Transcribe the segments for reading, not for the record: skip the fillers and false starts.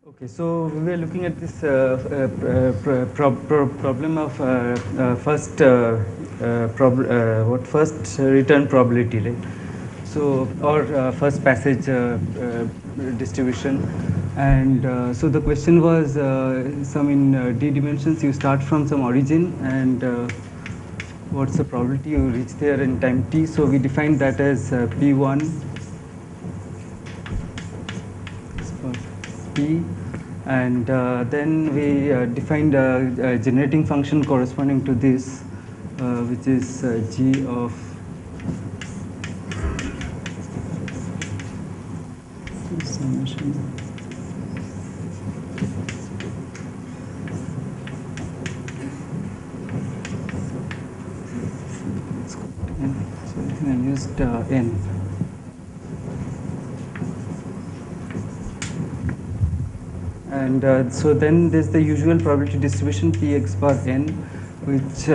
Okay, so we were looking at this problem of first return probability, right? So, or first passage distribution, and so the question was some in d dimensions. You start from some origin, and what's the probability you reach there in time t? So we defined that as p1 p. And then we defined a generating function corresponding to this, which is g of summation. So I used n. And so then there's the usual probability distribution px bar n, which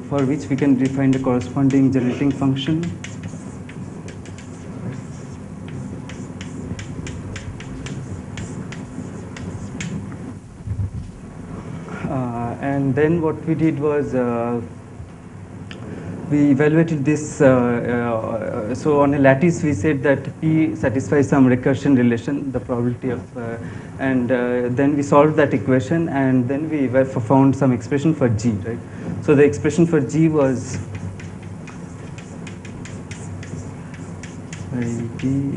for which we can define the corresponding generating function. And then what we did was we evaluated this. So on a lattice, we said that P satisfies some recursion relation, the probability of, and then we solved that equation, and then we found some expression for G, right? So the expression for G was D.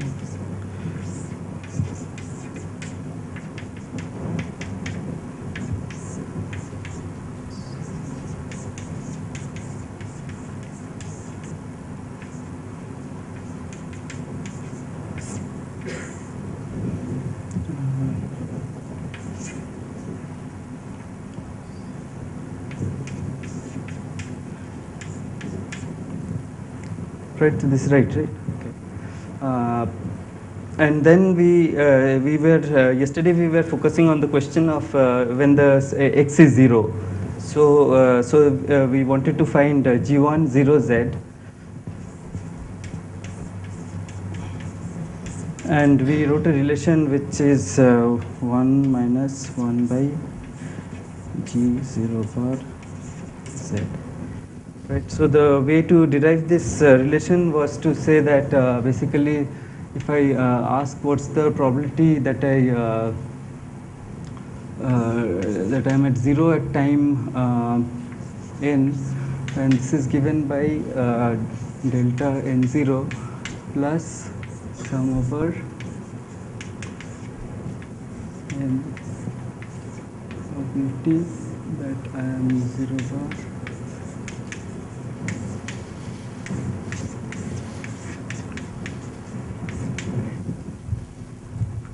Right, this is right? Okay. And then we were yesterday we were focusing on the question of when the x is 0. So we wanted to find g1 0 z, and we wrote a relation which is 1 minus 1 by g0 bar z. Right. So the way to derive this relation was to say that basically, if I ask what's the probability that I'm at 0 at time n, and this is given by delta n0 plus sum over n probability that I am 0 bar.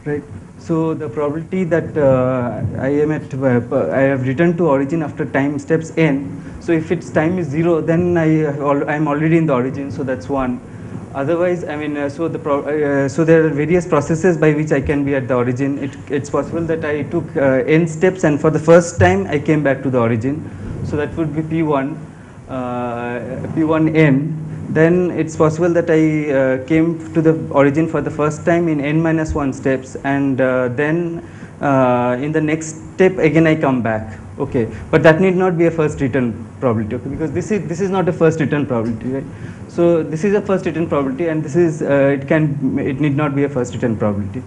Right. So the probability that I am at, I have returned to origin after time steps n. So if its time is 0, then I am already in the origin. So that's 1. Otherwise, I mean, so there are various processes by which I can be at the origin. It's possible that I took n steps, and for the first time I came back to the origin. So that would be p1, p1n. Then it's possible that I came to the origin for the first time in n minus 1 steps, and then in the next step again I come back. Okay, but that need not be a first return probability. Okay, because this is not a first return probability, right? So this is a first return probability, and this is it need not be a first return probability.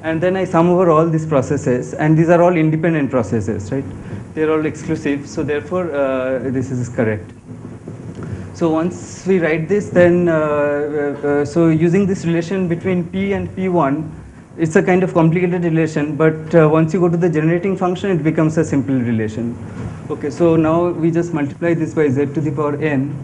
And then I sum over all these processes, and these are all independent processes, right? They're all exclusive. So therefore, this is correct. So once we write this, then so using this relation between P and P1, it's a kind of complicated relation, but once you go to the generating function, it becomes a simple relation. Okay, so now we just multiply this by z to the power n.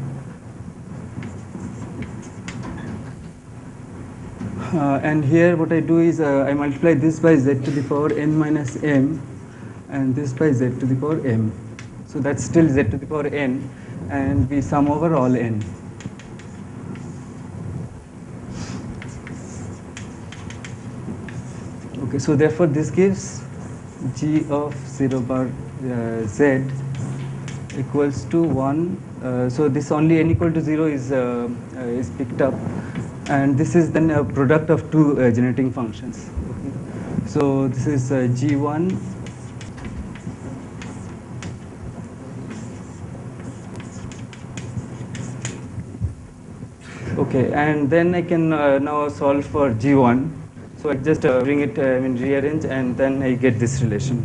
And here what I do is I multiply this by z to the power n minus m, and this by z to the power m. So that's still z to the power n, and we sum over all n. Okay, so therefore this gives g of 0 bar z equals to 1. So this only n equal to 0 is picked up, and this is then a product of two generating functions. Okay. So this is G1. Okay, and then I can now solve for G1. So I just bring it, rearrange, and then I get this relation.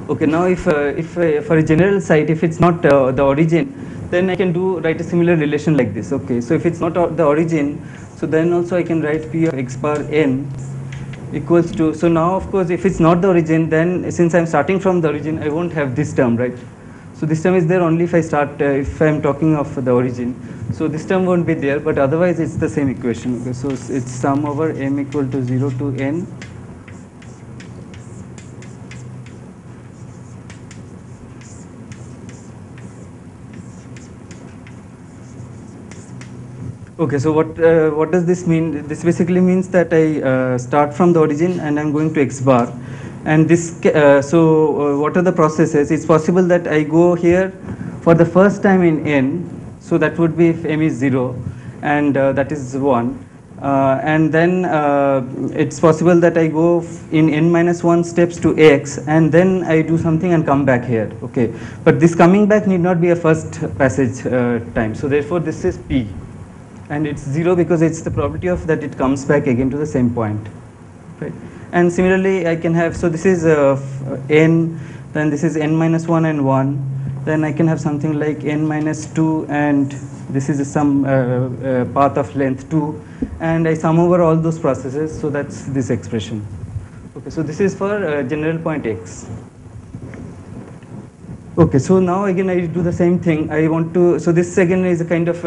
Okay, now if for a general site, if it's not the origin, then I can write a similar relation like this. Okay, so if it's not the origin, so then also I can write P of x bar n equals to, so now of course if it's not the origin, then since I'm starting from the origin, I won't have this term, right? So this term is there only if I start, if I'm talking of the origin. So this term won't be there, but otherwise it's the same equation. Okay, so it's sum over m equal to 0 to n. Okay, so what does this mean? This basically means that I start from the origin and I'm going to x bar, and this what are the processes? It's possible that I go here for the first time in n, so that would be if m is 0, and that is 1, and then it's possible that I go in n minus 1 steps to x, and then I do something and come back here. Okay, but this coming back need not be a first passage time. So therefore, this is p. And it's 0 because it's the probability of that it comes back again to the same point, right? And similarly, I can have, so this is n, then this is n minus 1 and 1, then I can have something like n minus 2, and this is some path of length 2, and I sum over all those processes, so that's this expression. Okay, so this is for general point x. Okay, so now again I do the same thing. I want to, so this again is a kind of,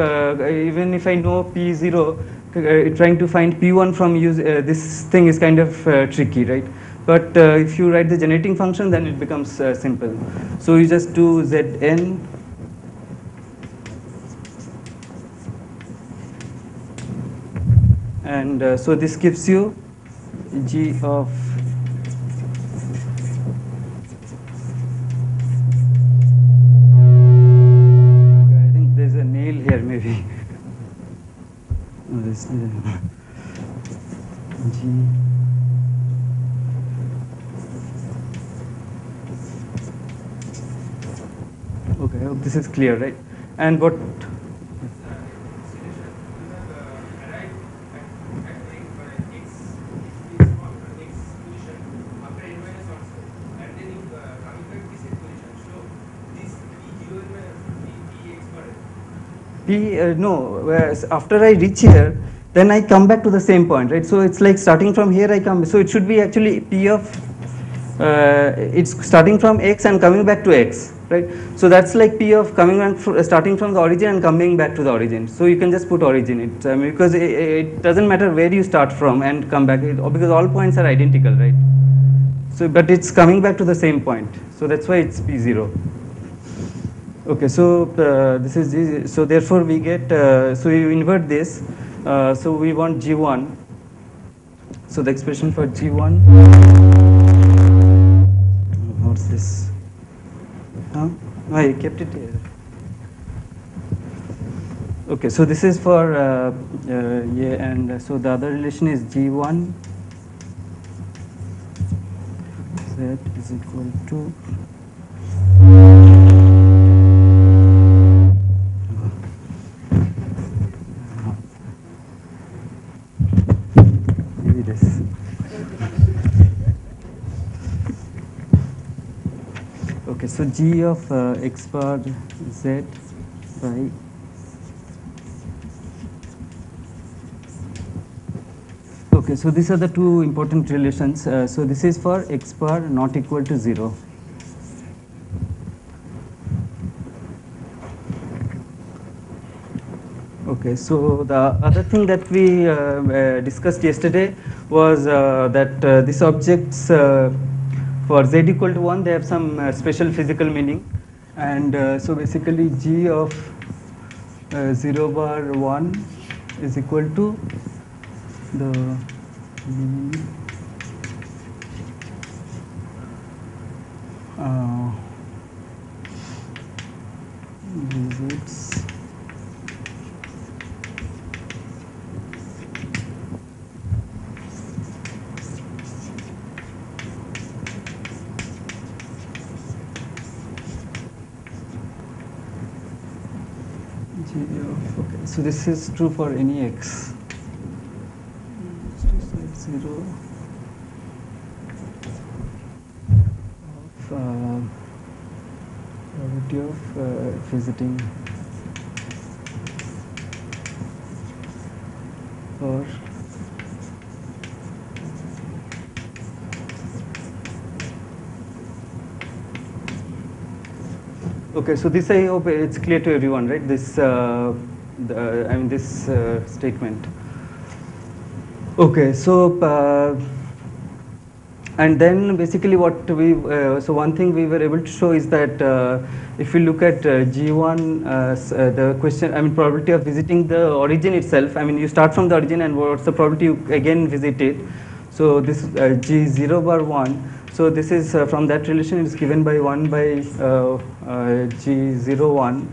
even if I know P0, trying to find P1 from this thing is kind of tricky, right? But if you write the generating function, then it becomes simple. So you just do Zn, and so this gives you G of here maybe. Oh, this G. Okay, I hope this is clear, right? And what? No, after I reach here, then I come back to the same point, right? So it's like starting from here I come, so it should be actually P of, it's starting from x and coming back to x, right? So that's like P of coming back, starting from the origin and coming back to the origin. So you can just put origin, because it doesn't matter where you start from and come back, because all points are identical, right? So, but it's coming back to the same point, so that's why it's P0. Okay, so this is G, so therefore we get, so you invert this, so we want G1, so the expression for G1, what's this, huh? Oh, I kept it here. Okay, so this is for, yeah, and so the other relation is G1, Z is equal to, okay, so G of x bar Z by okay, so these are the two important relations. So this is for x bar not equal to 0. Okay, so the other thing that we discussed yesterday was that these objects for z equal to 1, they have some special physical meaning, and so basically G of 0 bar 1 is equal to the visits G of, okay, so this is true for any x. 0 of probability of visiting or okay, so this I hope it's clear to everyone, right? This this statement. Okay, so and then basically what we so one thing we were able to show is that if you look at G1, the question, I mean probability of visiting the origin itself. I mean you start from the origin and what's the probability you again visit it. So this G0 bar 1. So this is from that relation is given by 1 by G01,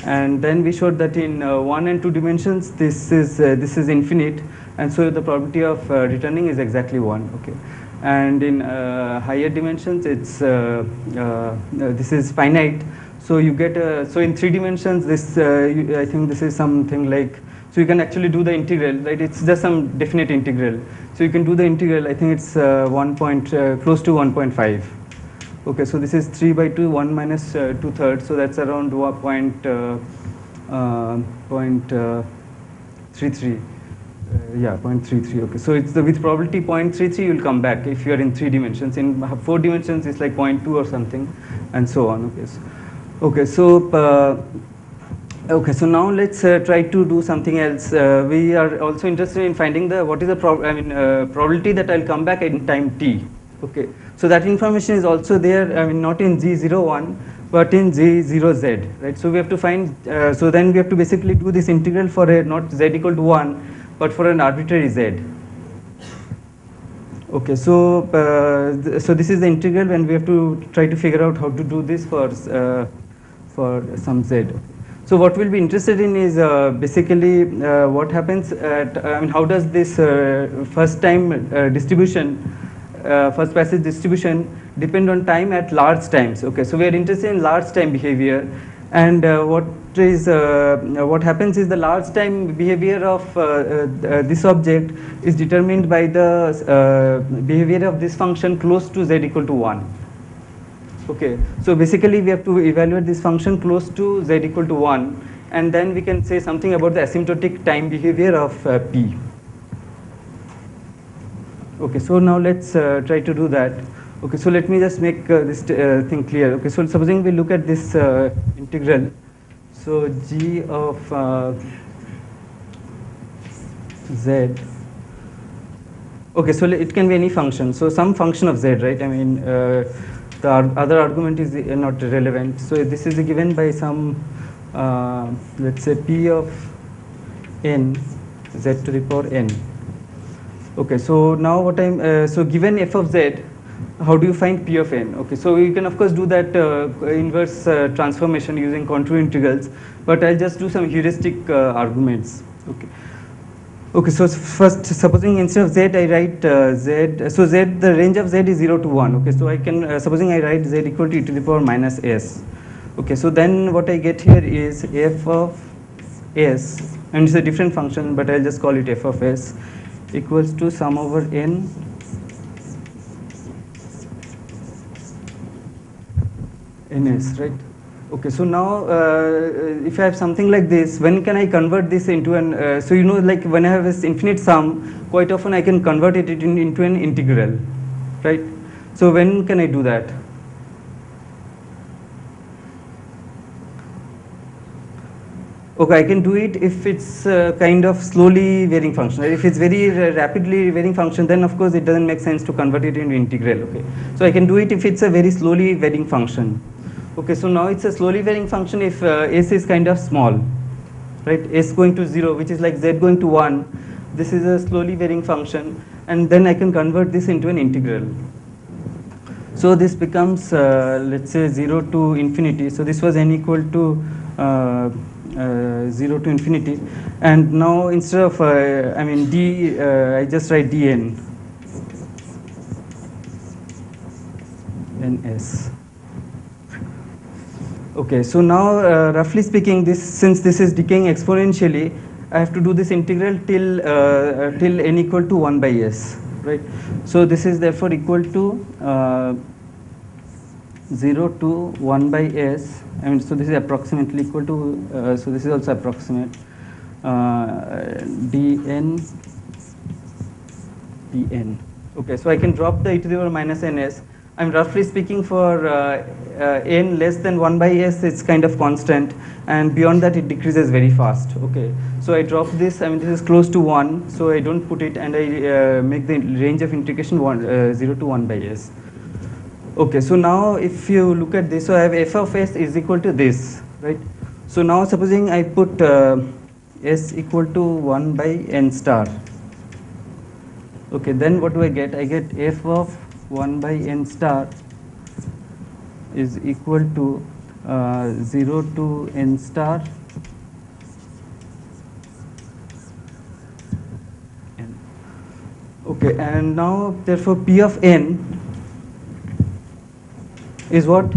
and then we showed that in 1 and 2 dimensions this is infinite, and so the probability of returning is exactly 1. Okay, and in higher dimensions it's this is finite. So you get so in 3 dimensions this I think this is something like, so you can actually do the integral, right? It's just some definite integral. So you can do the integral. I think it's close to 1.5. Okay, so this is 3 by 2, 1 minus 2/3. So that's around 0.33. Yeah, 0.33. Okay, so it's with probability 0.33 you will come back if you are in 3 dimensions. In 4 dimensions it's like 0.2 or something, and so on. Okay, okay, so now let's try to do something else. We are also interested in finding what is the probability that I'll come back in time t. Okay, so that information is also there. I mean not in G01 but in G0z, right? So we have to find. So then we have to basically do this integral for a not z equal to 1, but for an arbitrary z. Okay, so so this is the integral, and we have to try to figure out how to do this for some z. So what we'll be interested in is basically what happens at, I mean how does this first time distribution, first passage distribution depend on time at large times. Okay, so we are interested in large time behavior, and what happens is the large time behavior of this object is determined by the behavior of this function close to z equal to 1. Okay, so basically we have to evaluate this function close to z equal to 1, and then we can say something about the asymptotic time behavior of P. Okay, so now let's try to do that. Okay, so let me just make this thing clear. Okay, so supposing we look at this integral. So G of z. Okay, so it can be any function. So some function of z, right? I mean, the other argument is not relevant. So this is given by some, let's say P of n, z to the power n. Okay, so now what I'm, so given f of z, how do you find P of n? Okay, so you can of course do that inverse transformation using contour integrals, but I'll just do some heuristic arguments. Okay. Okay, so first, supposing instead of z I write z, so z, the range of z is 0 to 1. Okay, so I can, supposing I write z equal to e to the power minus s. Okay, so then what I get here is f of s, and it's a different function, but I'll just call it f of s, equals to sum over n ns, right? Okay, so now if I have something like this, when can I convert this into an, so you know, like when I have this infinite sum, quite often I can convert it into an integral, right? So when can I do that? Okay, I can do it if it's kind of slowly varying function. If it's very rapidly varying function, then of course it doesn't make sense to convert it into integral. Okay, so I can do it if it's a very slowly varying function. Okay, so now it's a slowly varying function if s is kind of small, right? S going to 0, which is like z going to 1. This is a slowly varying function, and then I can convert this into an integral. So this becomes, let's say, 0 to infinity. So this was n equal to 0 to infinity, and now instead of I mean d, I just write dn ns. Okay, so now roughly speaking, since this is decaying exponentially, I have to do this integral till n equal to 1 by s, right? So this is therefore equal to 0 to 1 by s. I mean, so this is approximately equal to, so this is also approximate, dn. Okay, so I can drop the e to the power minus ns. I'm roughly speaking for n less than 1 by s, it's kind of constant, and beyond that it decreases very fast. Okay, so I drop this. I mean, this is close to 1, so I don't put it, and I make the range of integration 0 to 1 by s. Okay, so now if you look at this, so I have f of s is equal to this, right? So now supposing I put s equal to 1 by n star. Okay, then what do I get? I get f of 1 by n star is equal to 0 to n star n. Okay, and now therefore p of n is what?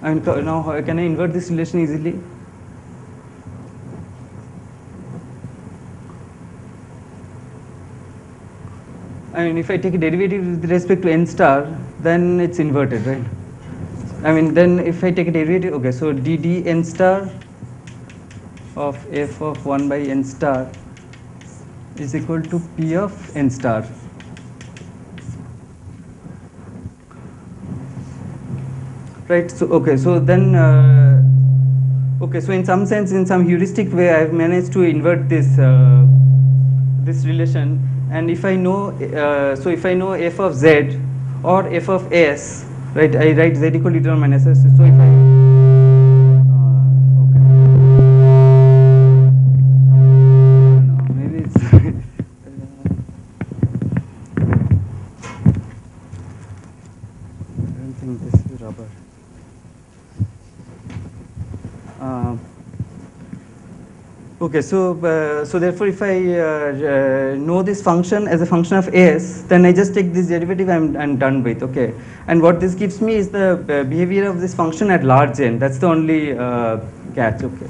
And now can I invert this relation easily? I mean, if I take a derivative with respect to n star, then it's inverted, right? I mean, then if I take a derivative, okay, so dd n star of f of 1 by n star is equal to p of n star. Right, so okay, so then, okay, so in some sense, in some heuristic way, I've managed to invert this, this relation. And if I know, so if I know f of z or f of s, right, I write z equal to e to the power minus s. So if I, okay, no, maybe it's, I don't think this is rubber. Okay, so so therefore, if I know this function as a function of s, then I just take this derivative and I'm done with. Okay, and what this gives me is the behavior of this function at large n. That's the only catch. Okay.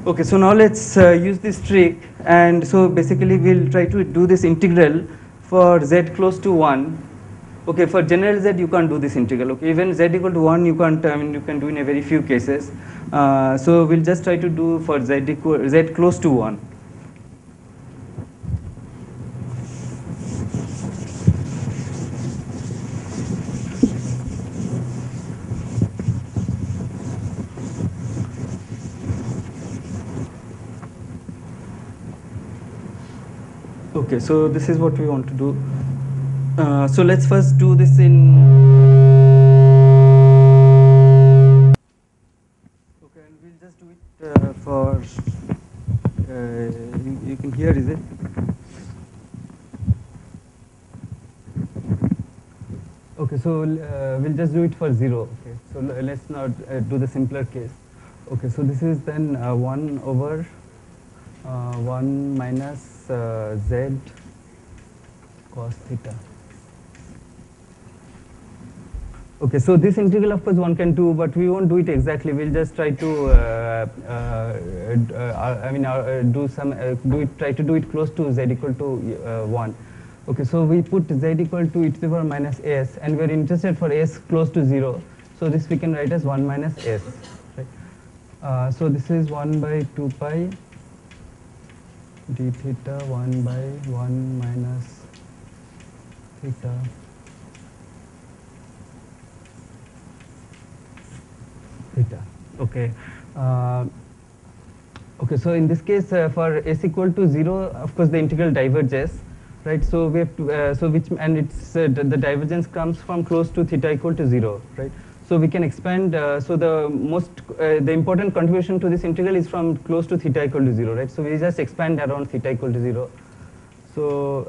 Okay, so now let's use this trick, and so basically we'll try to do this integral for z close to 1. Okay, for general z you can't do this integral. Okay, even z equal to 1 you can't. I mean, you can do in a very few cases. So we'll just try to do for z close to 1. Okay, so this is what we want to do. So let's first do this in. Okay, and we'll just do it for. You can hear, is it? Okay, so we'll just do it for 0. Okay, so let's now do the simpler case. Okay, so this is then 1 over 1 minus z cos theta. Okay, so this integral of course one can do, but we won't do it exactly. We'll just try to, do some, try to do it close to z equal to 1. Okay, so we put z equal to e to the power minus s, and we're interested for s close to 0. So this we can write as 1 minus s. Right? So this is 1 by 2 pi d theta 1 by 1 minus theta theta. Okay. Okay. So in this case, for s equal to 0, of course the integral diverges, right? So we have to, so which, and it's the divergence comes from close to theta equal to 0, right? So we can expand. So the most the important contribution to this integral is from close to theta equal to 0, right? So we just expand around theta equal to 0. So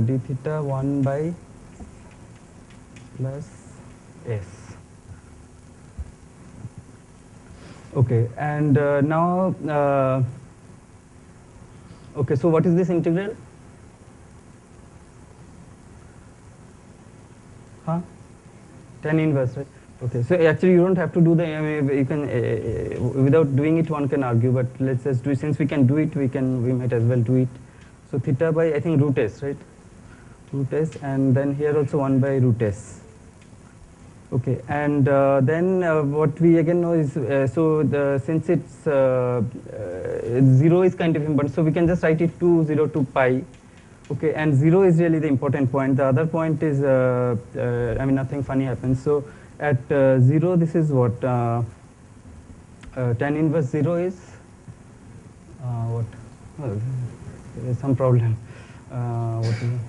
d theta 1 by plus s. Okay, and now, okay, so what is this integral? Huh? Tan inverse, right? Okay, so actually you don't have to do the, I mean, you can, without doing it one can argue, but let's just do, since we can do it, we might as well do it. So theta by, I think, root s, right? Root s, and then here also 1 by root s. Okay, and then what we again know is, since it's 0 is kind of important, so we can just write it 2, 0 to pi. Okay, and 0 is really the important point. The other point is, I mean, nothing funny happens. So at 0, this is what? Tan inverse 0 is? What? Oh, there is some problem. What is it?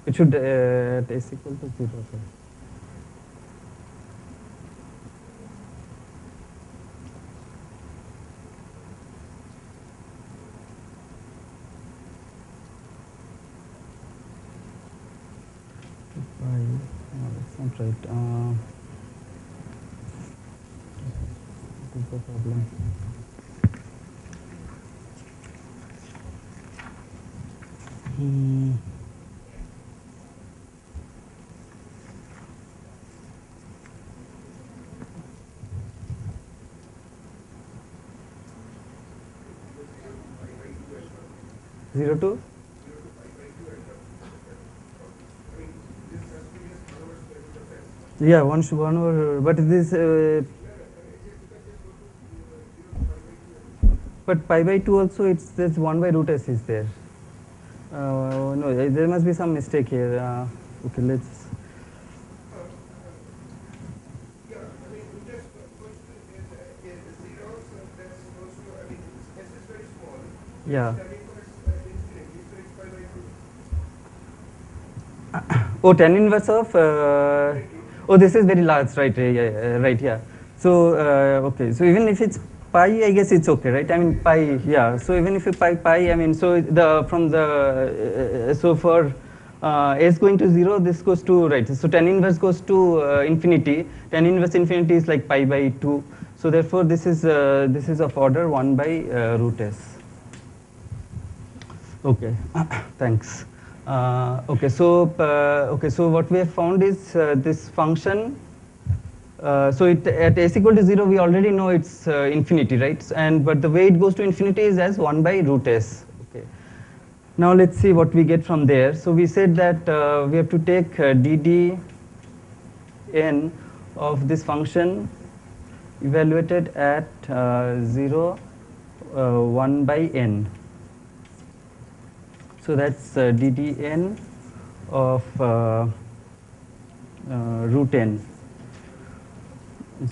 It should is equal to 0. Sorry. No, that's not right. What is the problem? Zero two? Yeah, one over, but this, but pi by 2 also, it's this 1 by root s is there. No, there must be some mistake here. Okay, let's. Yeah. Oh, tan inverse of. Oh, this is very large, right? Right, yeah. So, okay. So even if it's pi, I guess it's okay, right? I mean, pi, yeah. So even if you pi, I mean, so the from the so for s going to 0, this goes to, right? So tan inverse goes to infinity. Tan inverse infinity is like pi by 2. So therefore, this is of order 1 by root s. Okay, thanks. Okay, so what we have found is this function. So at s equal to 0, we already know it's infinity, right? But the way it goes to infinity is as 1 by root s. Okay. Now let's see what we get from there. So we said that we have to take dd n of this function evaluated at 0, 1 by n. So that's ddn of root n.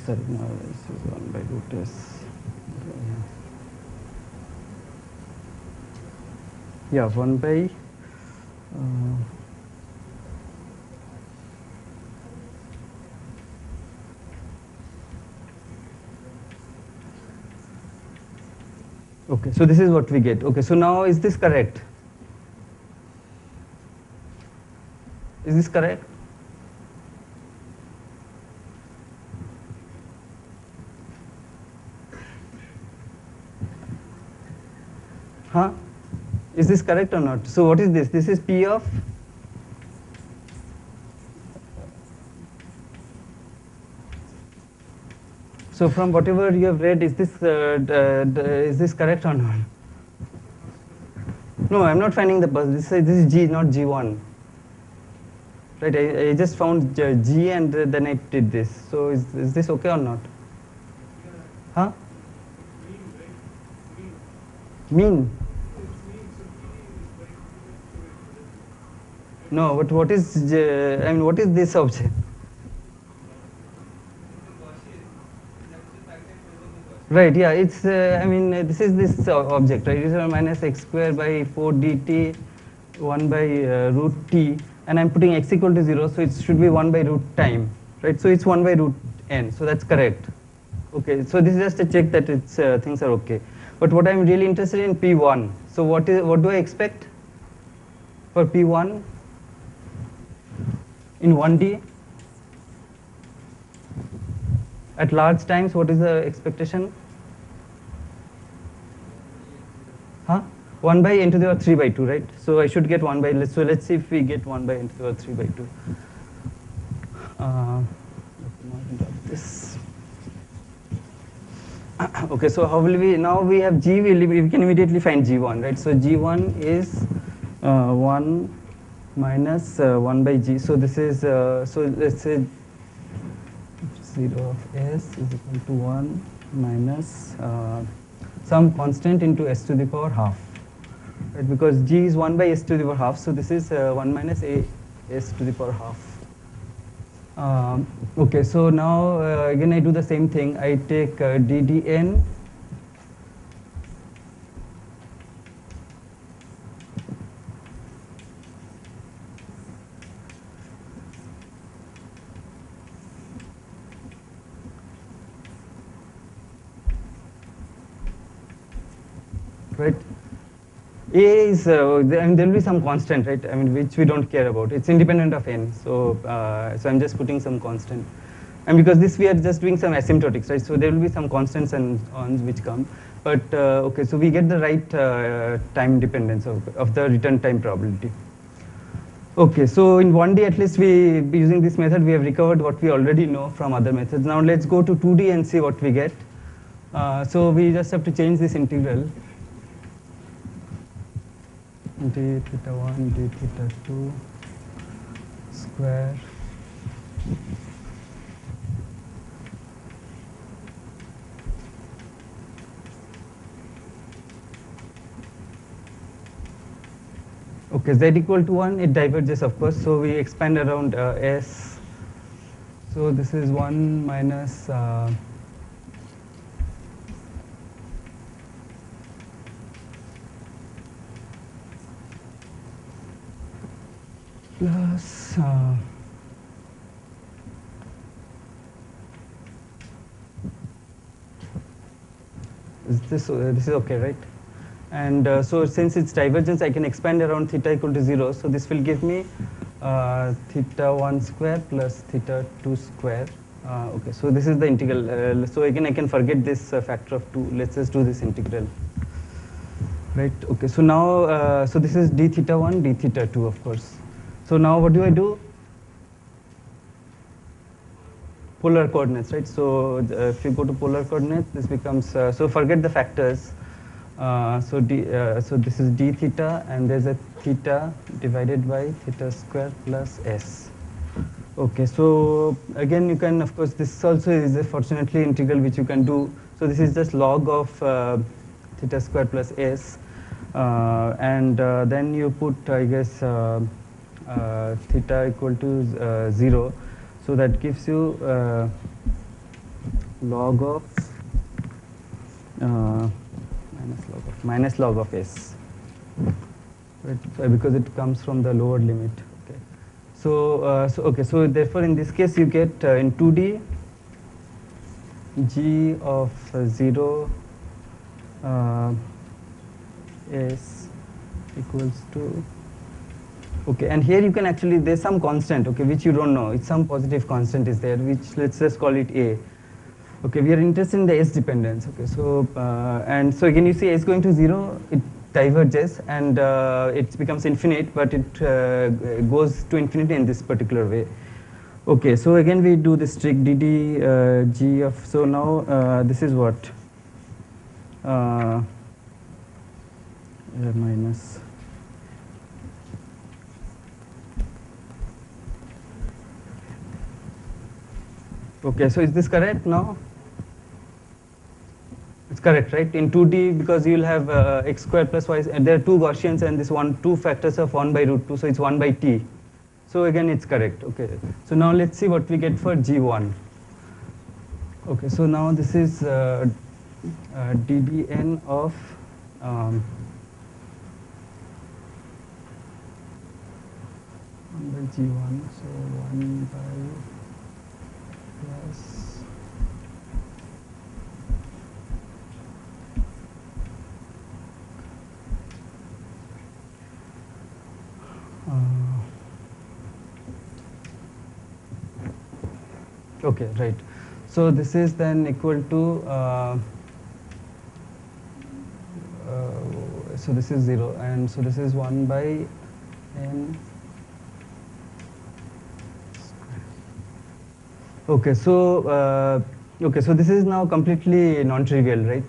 Sorry, no, this is 1 by root s. Yeah, 1 by okay, so this is what we get. Okay, so now is this correct? Is this correct? Huh? Is this correct or not? So what is this? This is P of? So from whatever you have read, is this correct or not? No, I'm not finding the bus. This is G, not G1. Right, I just found G and then I did this. So is this okay or not? Huh? Mean? No, but what is, I mean, what is this object? Right, yeah, it's, I mean, this is this object, right? It is minus x square by 4 dt 1 by root t, and I'm putting x equal to 0, so it should be 1 by root time, right? So it's 1 by root n, so that's correct. Okay, so this is just a check that it's things are okay. But what I'm really interested in P1. So what do I expect for P1 in 1D? At large times, what is the expectation? Huh? 1 by n to the power 3 by 2, right? So I should get 1 by, so let's see if we get 1 by n to the power 3 by 2. This. Okay, so how will we, now we have G, we can immediately find G1, right? So G1 is 1 minus 1 by G. So this is, so let's say 0 of S is equal to 1 minus some constant into S to the power half, right? Because G is 1 by S to the power half, so this is 1 minus A S to the power half. Okay, so now again I do the same thing. I take ddn right. A is, I mean, there will be some constant, right? I mean, which we don't care about. It's independent of n. So, so I'm just putting some constant. And because this we are just doing some asymptotics, right? So there will be some constants and ons which come. But okay, so we get the right time dependence of the return time probability. Okay, so in 1D at least we, using this method, we have recovered what we already know from other methods. Now let's go to 2D and see what we get. So we just have to change this integral. D theta 1, d theta 2 square okay, z equal to 1, it diverges of course, so we expand around S. So this is 1 minus plus this is okay, right? And so since it's divergence, I can expand around theta equal to 0. So this will give me theta 1 square plus theta 2 square. Okay, so this is the integral. So again, I can forget this factor of 2. Let's just do this integral. Right, okay, so now, so this is d theta 1, d theta 2, of course. So now what do I do? Polar coordinates, right? So if you go to polar coordinates, this becomes, so forget the factors. So this is d theta, and there's a theta divided by theta square plus s. Okay, so again you can, of course, this also is a fortunately integral which you can do. So this is just log of theta square plus s, and then you put, I guess, theta equal to 0. So that gives you log of minus log of s, right? Because it comes from the lower limit. Okay. So okay. So therefore, in this case, you get in 2D g of 0 s equals to. Okay, and here you can actually, there's some constant, okay, which you don't know. It's some positive constant is there, which let's just call it a. Okay, we are interested in the s dependence. Okay, so and so again you see s going to 0, it diverges and it becomes infinite, but it goes to infinity in this particular way. Okay, so again we do this trick dd g of, so now this is what minus. Okay, so is this correct now? It's correct, right? In 2D, because you'll have x squared plus y, and there are two Gaussians and this two factors of 1 by root 2, so it's 1 by t. So again, it's correct. Okay, so now let's see what we get for G1. Okay, so now this is ddn of 1 by G1, so 1 by plus okay, right. So this is then equal to so this is 0, and so this is 1 by n. Okay, so so this is now completely non-trivial, right?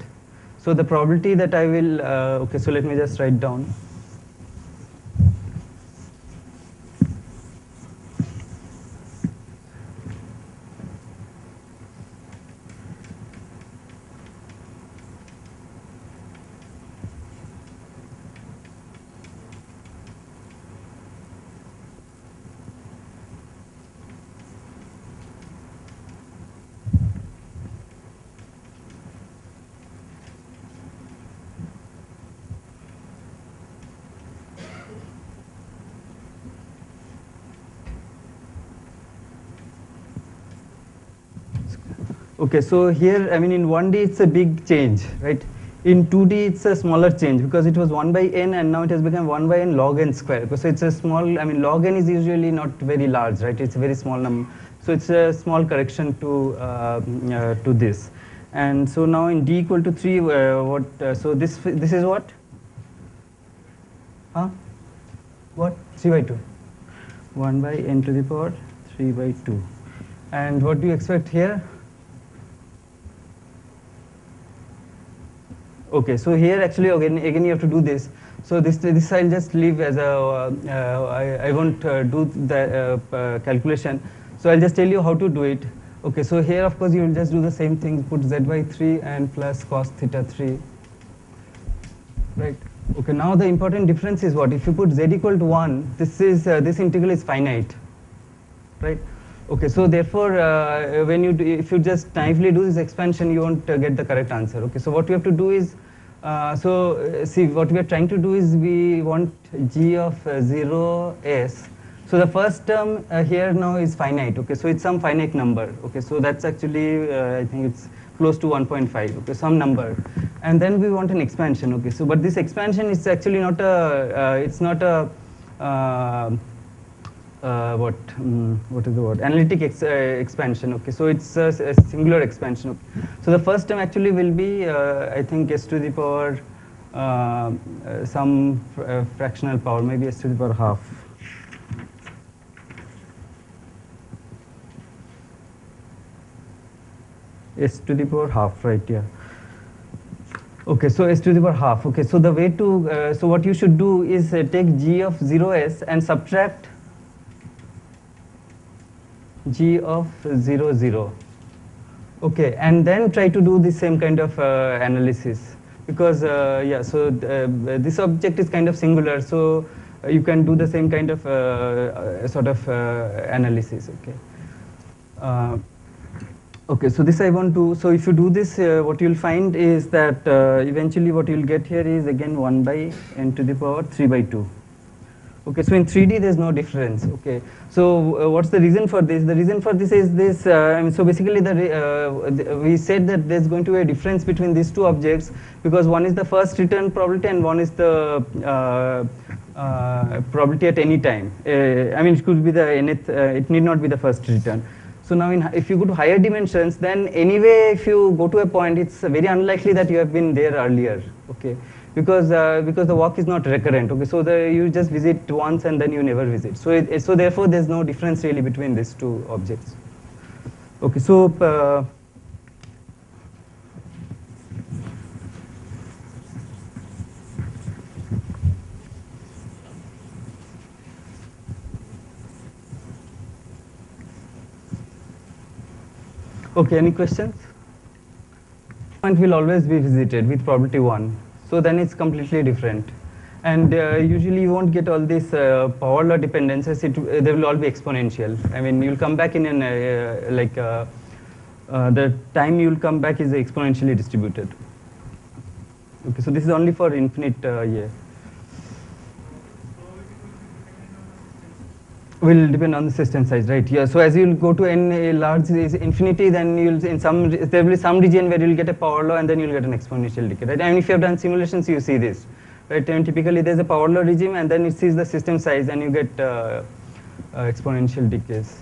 So the probability that I will okay, so let me just write down. Okay, so here, I mean, in 1D it's a big change, right? In 2D it's a smaller change because it was 1 by n and now it has become 1 by n log n square. So it's a small, I mean, log n is usually not very large, right? It's a very small number. So it's a small correction to this. And so now in d equal to 3, so this is what? Huh? What? 3 by 2. 1 by n to the power 3 by 2. And what do you expect here? Okay, so here actually again you have to do this. So this I'll just leave as a, I won't do the calculation. So I'll just tell you how to do it. Okay, so here of course you will just do the same thing, put z by 3 and plus cos theta 3. Right. Okay, now the important difference is what? If you put z equal to 1, this integral is finite. Right. Okay, so therefore, when you if you just naively do this expansion, you won't get the correct answer. Okay, so what we have to do is, see, what we are trying to do is we want g of 0s. So the first term here now is finite. Okay, so it's some finite number. Okay, so that's actually I think it's close to 1.5. Okay, some number, and then we want an expansion. Okay, so but this expansion is actually not a it's not a what is the word? Analytic expansion. Okay, so it's a singular expansion. Okay. So the first term actually will be I think s to the power some fractional power, maybe s to the power half. S to the power half, right? Yeah. Okay, so s to the power half. Okay, so the way to so what you should do is take g of 0s and subtract g of 0, 0. Okay, and then try to do the same kind of analysis, because yeah, so this object is kind of singular, so you can do the same kind of sort of analysis. Okay. Okay, so this I want to, so if you do this, what you'll find is that eventually what you'll get here is again 1 by n to the power 3 by 2. Okay, so in 3D there's no difference. Okay, so what's the reason for this? The reason for this is this. I mean, so basically, we said that there's going to be a difference between these two objects because one is the first return probability and one is the probability at any time. I mean, it could be the nth. It need not be the first return. So now, if you go to higher dimensions, then anyway, if you go to a point, it's very unlikely that you have been there earlier. Okay. Because the walk is not recurrent. Okay, so you just visit once and then you never visit. So so therefore there's no difference really between these two objects. Okay, so okay, any questions? Point will always be visited with probability 1. So then it's completely different. And usually you won't get all these power law dependencies, they will all be exponential. I mean, you'll come back in an, the time you'll come back is exponentially distributed. Okay, so this is only for infinite yeah. Will depend on the system size, right? Yeah. So as you'll go to n large is infinity, then you'll there will be some region where you'll get a power law, and then you'll get an exponential decay, right? And if you have done simulations, you see this, right? And typically there's a power law regime, and then it sees the system size, and you get exponential decays.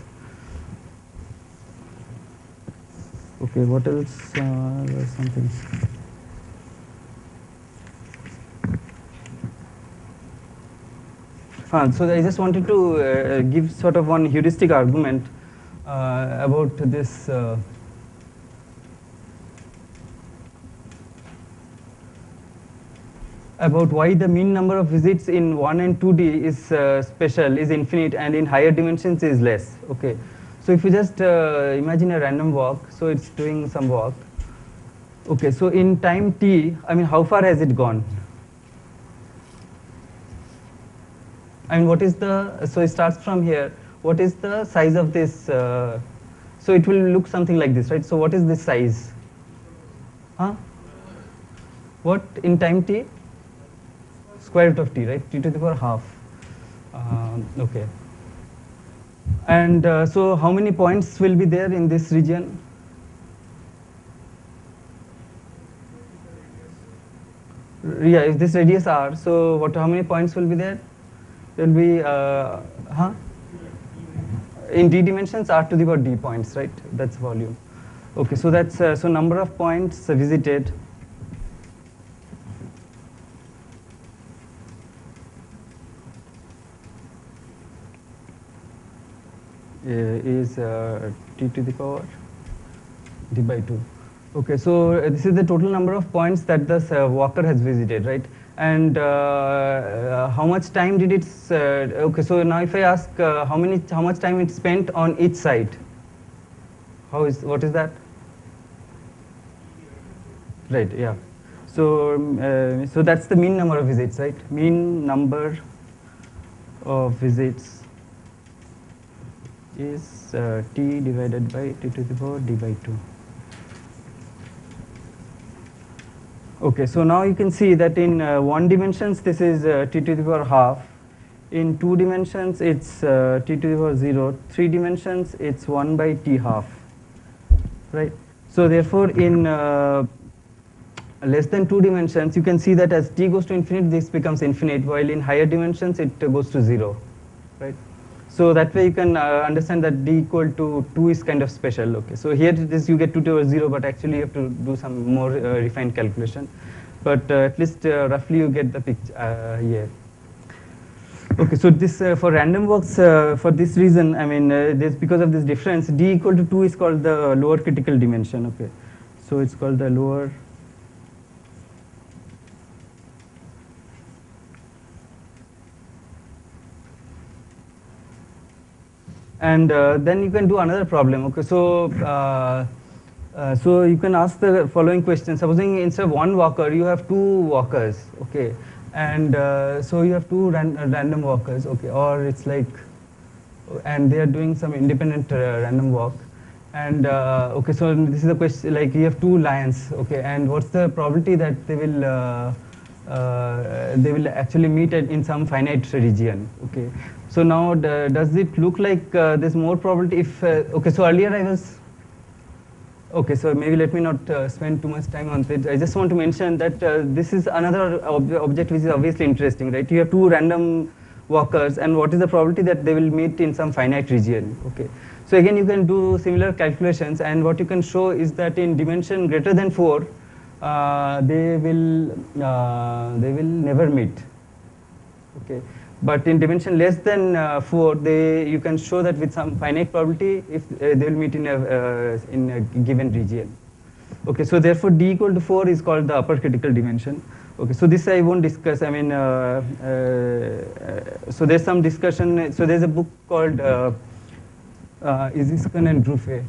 Okay. What else? Something. So I just wanted to give sort of one heuristic argument about this. About why the mean number of visits in 1 and 2D is special, is infinite, and in higher dimensions is less. Okay, so if you just imagine a random walk, so it's doing some walk. Okay, so in time t, I mean, how far has it gone? I mean, what is the, so it starts from here. What is the size of this? So it will look something like this, right? So what is this size? Huh? What in time t? Square root of t, right? T to the power half. Okay. And so how many points will be there in this region? Yeah, if this radius r, so what? How many points will be there? There will be, in d dimensions, r to the power d points, right? That's volume. Okay, so that's so number of points visited. Is t to the power d by 2. Okay, so this is the total number of points that the walker has visited, right? And how much time did it? Okay, so now if I ask how much time it spent on each side, what is that? Right, yeah. So so that's the mean number of visits, right? Mean number of visits is t divided by t to the power d by 2. Okay, so now you can see that in 1 dimensions this is t to the power half. In 2 dimensions it's t to the power 0. 3 dimensions it's 1 by t half. Right. So therefore in less than 2 dimensions you can see that as t goes to infinity this becomes infinite, while in higher dimensions it goes to 0. Right. So that way you can understand that d equal to 2 is kind of special. Okay, so here it is you get 2 to the power 0, but actually you have to do some more refined calculation. But at least roughly you get the picture here. Okay, so this for random walks, for this reason, I mean, this because of this difference, d equal to 2 is called the lower critical dimension. Okay, so it's called the lower. And then you can do another problem. Okay, so so you can ask the following question. Supposing instead of 1 walker, you have 2 walkers. Okay, and so you have 2 random walkers. Okay, or it's like, and they are doing some independent random walk. And okay, so this is the question. Like you have 2 lions. Okay, and what's the probability that they will actually meet in some finite region? Okay. So now, does it look like there's more probability if, okay, so earlier I was, okay, so maybe let me not spend too much time on it. I just want to mention that this is another object which is obviously interesting, right? You have 2 random walkers, and what is the probability that they will meet in some finite region? Okay. So again, you can do similar calculations, and what you can show is that in dimension greater than 4, they will never meet. Okay. But in dimension less than 4, you can show that with some finite probability if they will meet in a given region. Okay, so therefore d equal to 4 is called the upper critical dimension. Okay, so this I won't discuss. I mean, so there's some discussion. So there's a book called Iziskan and Drufe.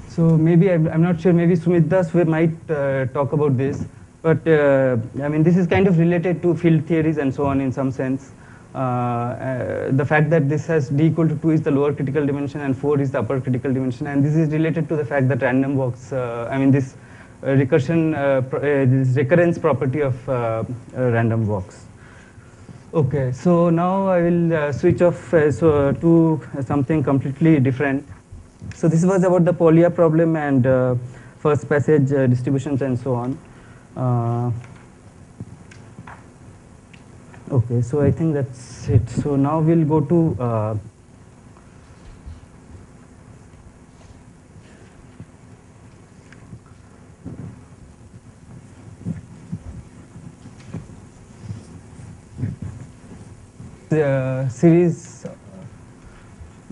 So maybe I'm not sure. Maybe Sumit Das might talk about this, but I mean this is kind of related to field theories and so on in some sense. The fact that this has d equal to 2 is the lower critical dimension and 4 is the upper critical dimension, and this is related to the fact that random walks. I mean this. This recurrence property of random walks. Okay, so now I will switch off to something completely different. So this was about the Pólya problem, and first passage distributions and so on. Okay, so I think that's it. So now we'll go to the series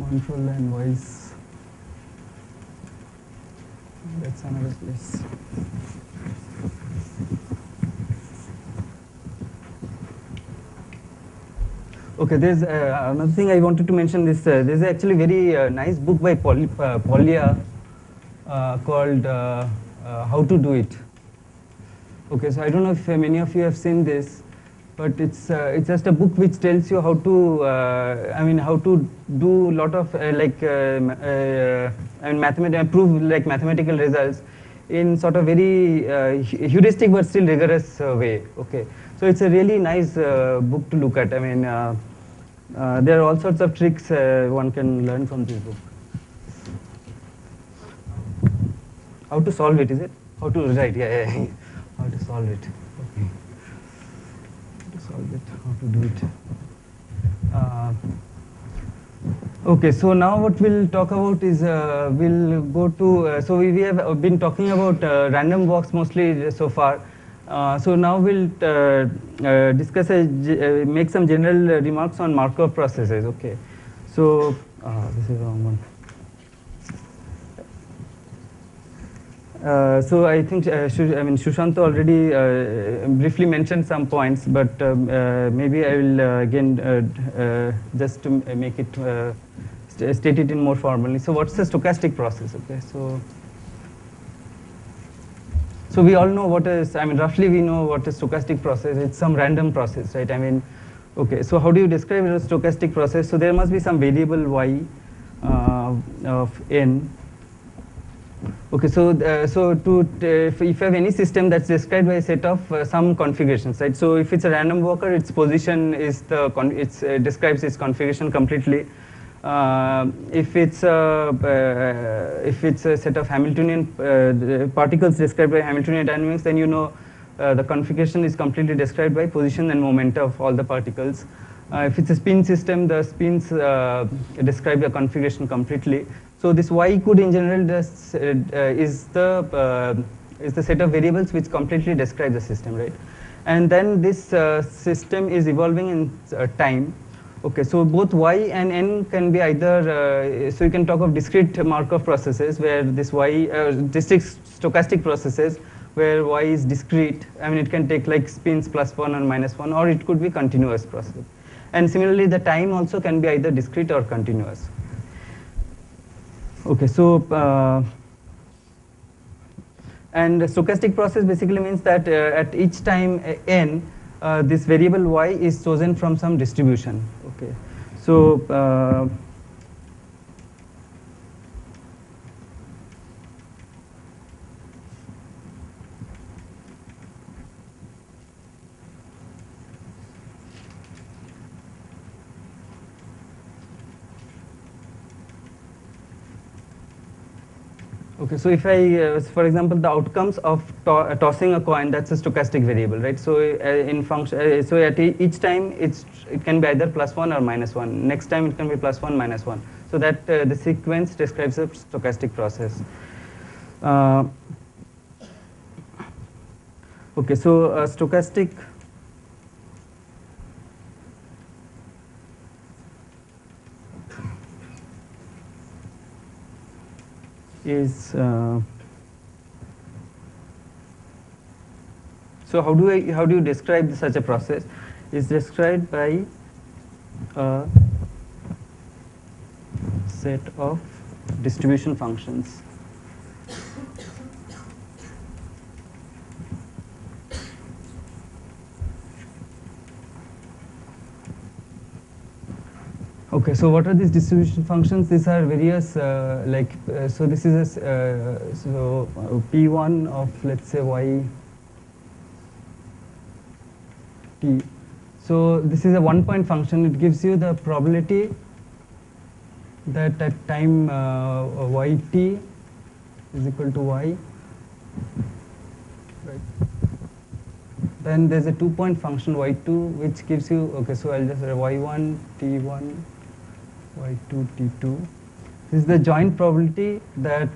control and voice. That's another place. Okay, there's another thing I wanted to mention. There's actually very nice book by Pólya called How to Do It. Okay, so I don't know if many of you have seen this, but it's just a book which tells you how to how to do a lot of prove like mathematical results in sort of very heuristic but still rigorous way. Okay, so it's a really nice book to look at. I mean, there are all sorts of tricks one can learn from this book. How to solve it, is it? How to write? Yeah. How to solve it? Okay. How to solve it? How to do it? Okay, so now what we'll talk about is we'll go to. So we have been talking about random walks mostly so far. So now we'll discuss make some general remarks on Markov processes. Okay, so this is the wrong one. So I think Shushanto already briefly mentioned some points, but maybe I will again just to make it state it in more formally. So what's the stochastic process? Okay, so we all know what is, roughly we know what is stochastic process. It's some random process, right? Okay, so how do you describe a stochastic process? So there must be some variable y of n. Okay, so if you have any system that's described by a set of some configurations, right? So if it's a random walker, its position is describes its configuration completely. If it's a set of Hamiltonian particles described by Hamiltonian dynamics, then you know the configuration is completely described by position and momenta of all the particles. If it's a spin system, the spins describe the configuration completely. So this y could in general is the set of variables which completely describe the system, right? And then this system is evolving in time. Okay, so both y and n can be either, so you can talk of discrete Markov processes where this y, discrete stochastic processes where y is discrete. It can take like spins +1 or -1, or it could be continuous process. And similarly, the time also can be either discrete or continuous. Okay, so and the stochastic process basically means that at each time n, this variable y is chosen from some distribution. Okay, so okay, so if I, for example, the outcomes of tossing a coin, that's a stochastic variable, right? So in function, so at each time it can be either +1 or -1. Next time it can be +1, -1. So that the sequence describes a stochastic process. Okay, so stochastic is so how do you describe such a process? It's described by a set of distribution functions. Okay, so what are these distribution functions? These are various so this is a P1 of, let's say, y t. So this is a one-point function. It gives you the probability that at time yt is equal to y, Right. Then there's a 2-point function y2 which gives you, okay, so I'll just y1, t1, y2, t2. This is the joint probability that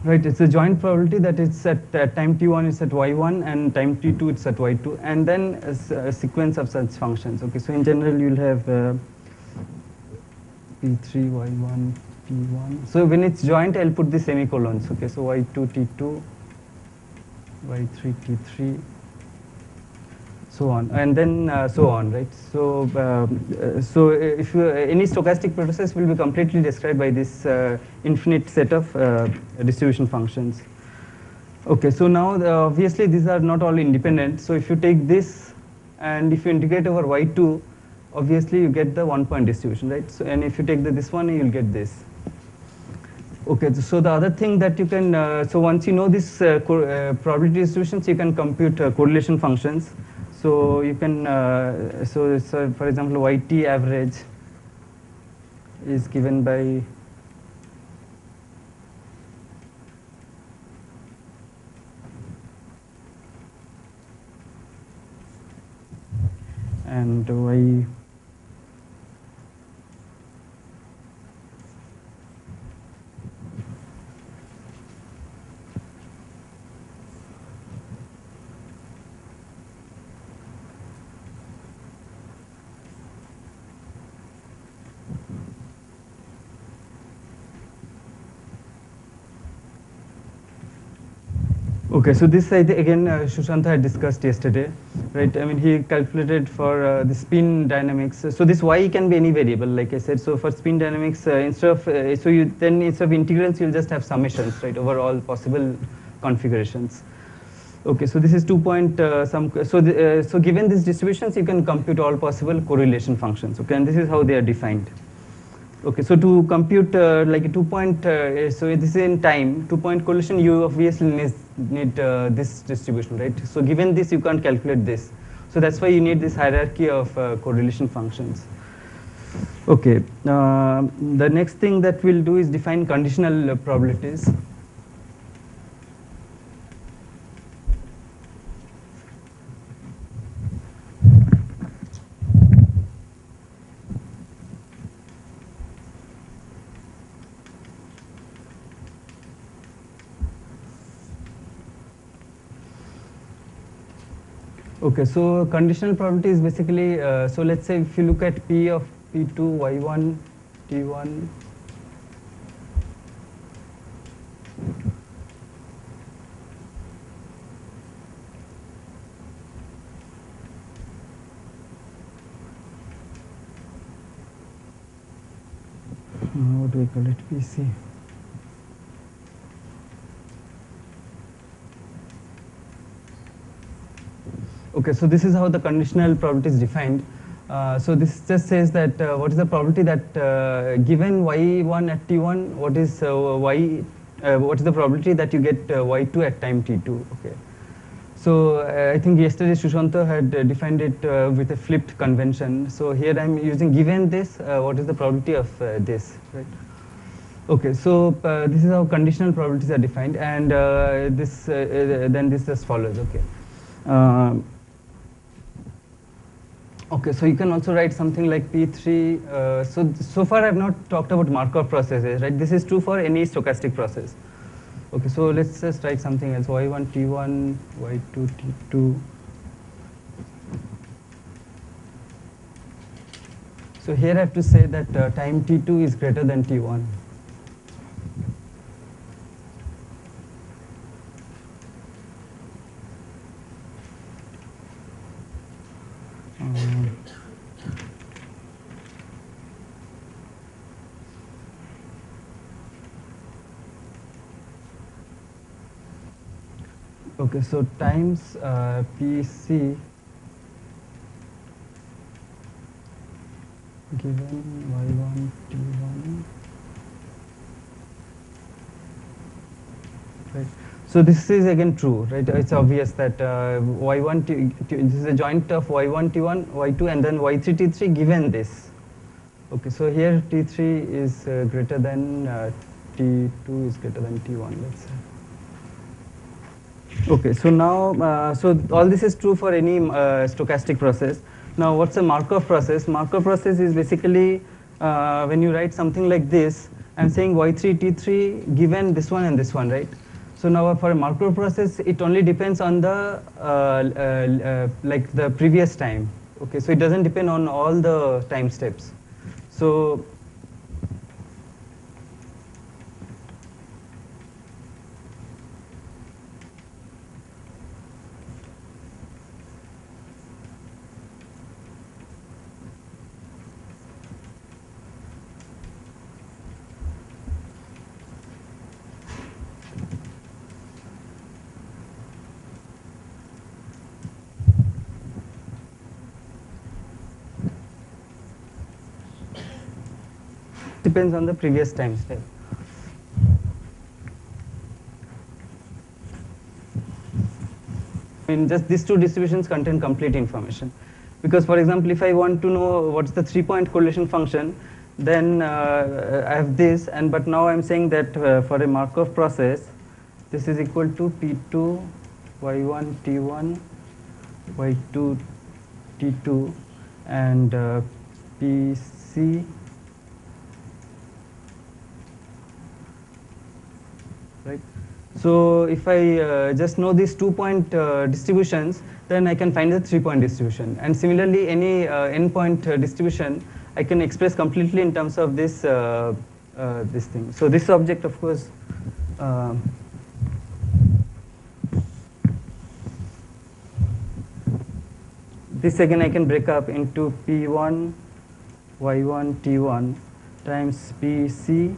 right, it's a joint probability that it's at time t1 it's at y1 and time t2 it's at y2, and then a sequence of such functions. Okay, so in general you'll have p3 y1 t1. So when it's joint, I'll put the semicolons. Okay, so y2 t2, y3 t3, so on, and then so on, right? So so if you, any stochastic process will be completely described by this infinite set of distribution functions. Okay, so now obviously these are not all independent. So if you take this and if you integrate over y2, obviously you get the 1-point distribution, right? So, and if you take this one, you'll get this. Okay, so the other thing that you can, so once you know this probability distributions, you can compute correlation functions. So you can, so for example, yt average is given by and y Okay, so this again Sushanta had discussed yesterday, right? I mean, he calculated for the spin dynamics. So this y can be any variable, like I said. So for spin dynamics, instead of so you then instead of integrals, you'll just have summations, right, over all possible configurations. Okay, so this is 2-point some. So so given these distributions, you can compute all possible correlation functions. Okay, and this is how they are defined. Okay, so to compute like a 2-point, so this is in time, 2-point correlation, you obviously need this distribution, right? So given this, you can't calculate this. So that's why you need this hierarchy of correlation functions. Okay, the next thing that we'll do is define conditional probabilities. Okay, so conditional probability is basically, so let's say if you look at P of P2, Y1, T1, what do we call it, PC. Okay, so this is how the conditional probability is defined. So this just says that what is the probability that given y1 at t1, what is what is the probability that you get y2 at time t2? Okay. So I think yesterday Sushanta had defined it with a flipped convention. So here I'm using given this, what is the probability of this, right? Okay, so this is how conditional probabilities are defined, and this then this as follows. Okay. Okay, so you can also write something like P3. So far I've not talked about Markov processes, right? This is true for any stochastic process. Okay, so let's just write something else. Y1, T1, Y2, T2. So here I have to say that time T2 is greater than T1. Okay, so times PC given y1, t1, right? So this is again true, right? It's obvious that y1 this is a joint of y1 t1, y2, and then y3 t3 given this. Okay, so here t3 is greater than t2 is greater than t1. Let's say. Okay, so now, so all this is true for any stochastic process. Now, what's a Markov process? Markov process is basically when you write something like this, I'm saying y3, t3 given this one and this one, right? So now for a Markov process, it only depends on the like the previous time. Okay, so it doesn't depend on all the time steps. So depends on the previous time step. I mean, just these two distributions contain complete information. Because, for example, if I want to know what's the 3-point correlation function, then I have this, and but now I'm saying that for a Markov process, this is equal to P2, Y1, T1, Y2, T2, and PC, right? So if I just know these 2-point distributions, then I can find the 3-point distribution. And similarly, any n-point distribution, I can express completely in terms of this this thing. So this object, of course, this again I can break up into P1, Y1, T1 times PC,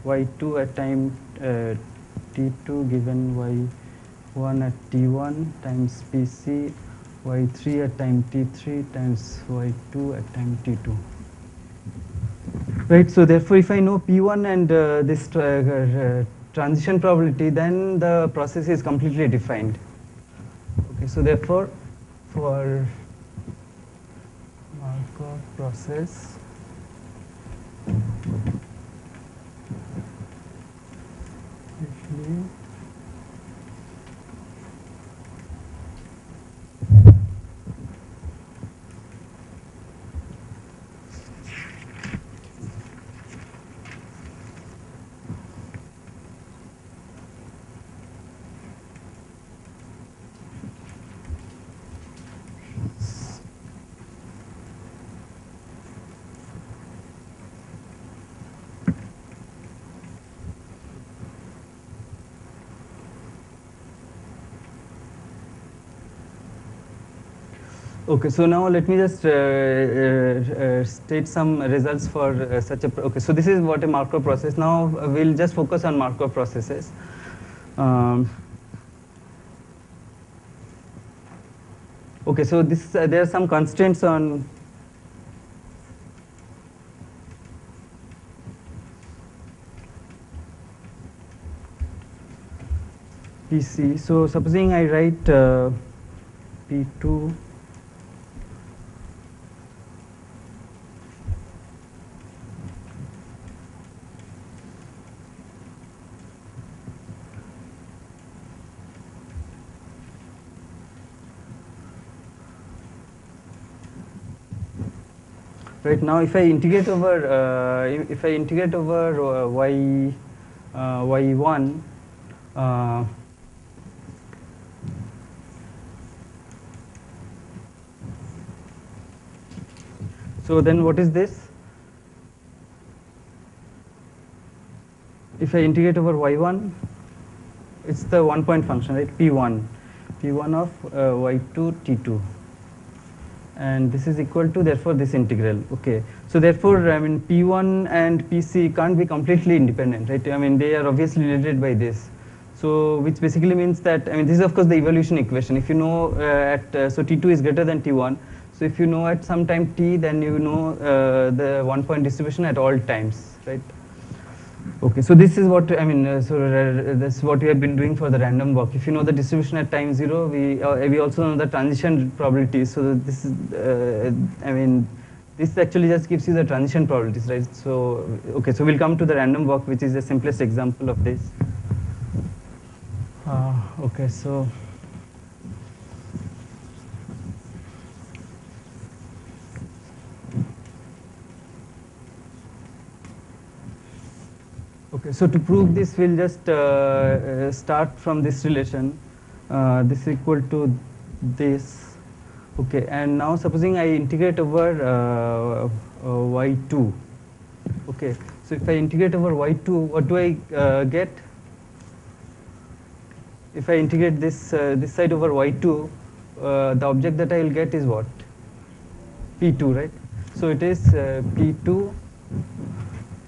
Y2 at time T2 given Y1 at T1 times PC, Y3 at time T3 times Y2 at time T2. Right, so therefore if I know P1 and this transition probability, then the process is completely defined. Okay, so therefore for Markov process, okay, so now let me just state some results for such a, okay, so this is what a Markov process. Now we'll just focus on Markov processes. Okay, so this there are some constraints on PC. So supposing I write P2 right now, if I integrate over y1, so then what is this? If I integrate over y1, it's the 1-point function, right? P1 of y2 t2. And this is equal to, therefore, this integral. Okay, so therefore, I mean, P1 and PC can't be completely independent, right? I mean, they are obviously related by this. So, which basically means that, I mean, this is of course the evolution equation. If you know so T2 is greater than T1. So if you know at some time T, then you know the 1-point distribution at all times, right? Okay, so this is what I mean. That's what we have been doing for the random walk. If you know the distribution at time 0, we also know the transition probabilities. So this is, I mean, this actually just gives you the transition probabilities, right? So okay, so we'll come to the random walk, which is the simplest example of this. Okay, so. Okay, so to prove this, we'll just start from this relation. This is equal to this. Okay, and now supposing I integrate over y2. Okay, so if I integrate over y2, what do I get? If I integrate this this side over y2, the object that I will get is what? P2, right? So it is P2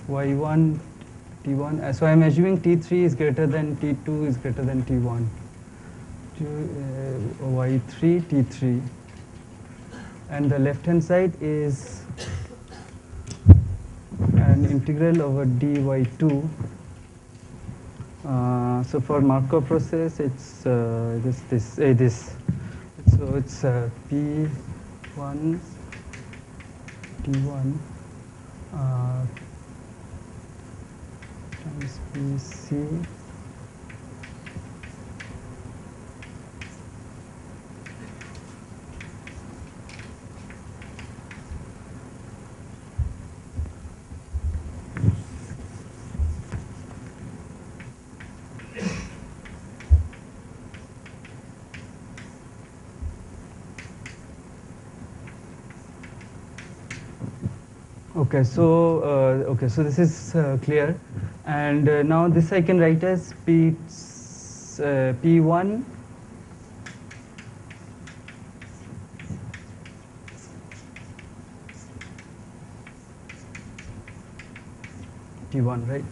y1 T1. So I am assuming T3 is greater than T2 is greater than T1. Y3 T3, and the left hand side is an integral over dy2. So for Markov process, it's this. So it's P1 T1 times PC Okay, so this is clear, and now this I can write as P1 T1, right?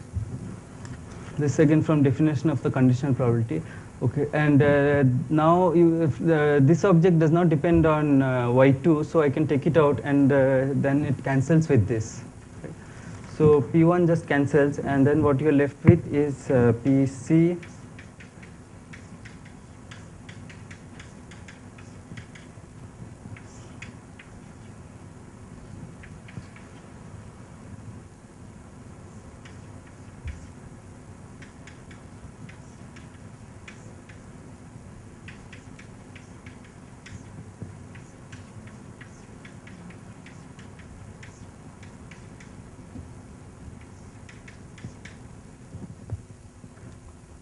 This again from definition of the conditional probability. Okay, and now if this object does not depend on y2, so I can take it out, and then it cancels with this. Right? So P1 just cancels, and then what you're left with is PC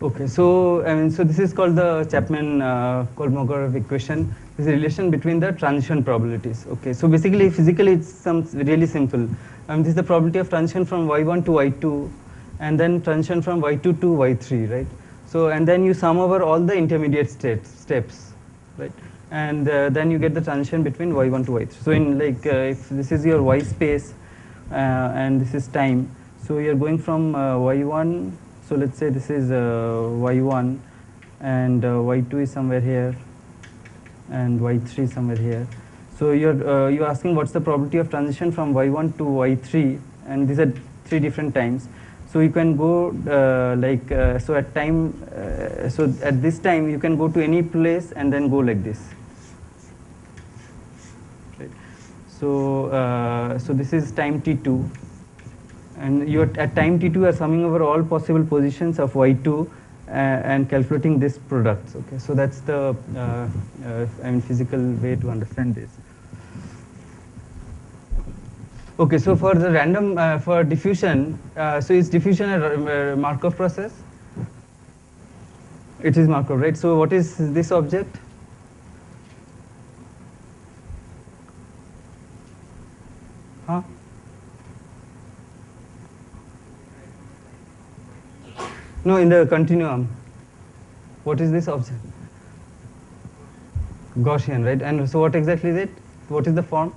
Okay, so so this is called the Chapman-Kolmogorov equation. This is a relation between the transition probabilities. Okay, so basically, physically, it's really simple. This is the probability of transition from y1 to y2, and then transition from y2 to y3, right? So, and then you sum over all the intermediate steps, right? And then you get the transition between y1 to y3. So, in if this is your y space and this is time, so you're going from y1. So let's say this is y1, and y2 is somewhere here, and y3 somewhere here. So you're asking what's the probability of transition from y1 to y3, and these are 3 different times. So you can go so at time so at this time you can go to any place and then go like this. Right. So so this is time t2. And you at time t2 are summing over all possible positions of y2 and calculating this product. Okay, so that's the physical way to understand this. Okay, so for the random for diffusion, so is diffusion a Markov process? It is Markov, right? So what is this object? Huh? No, in the continuum. What is this object? Gaussian, right? And so what exactly is it? What is the form?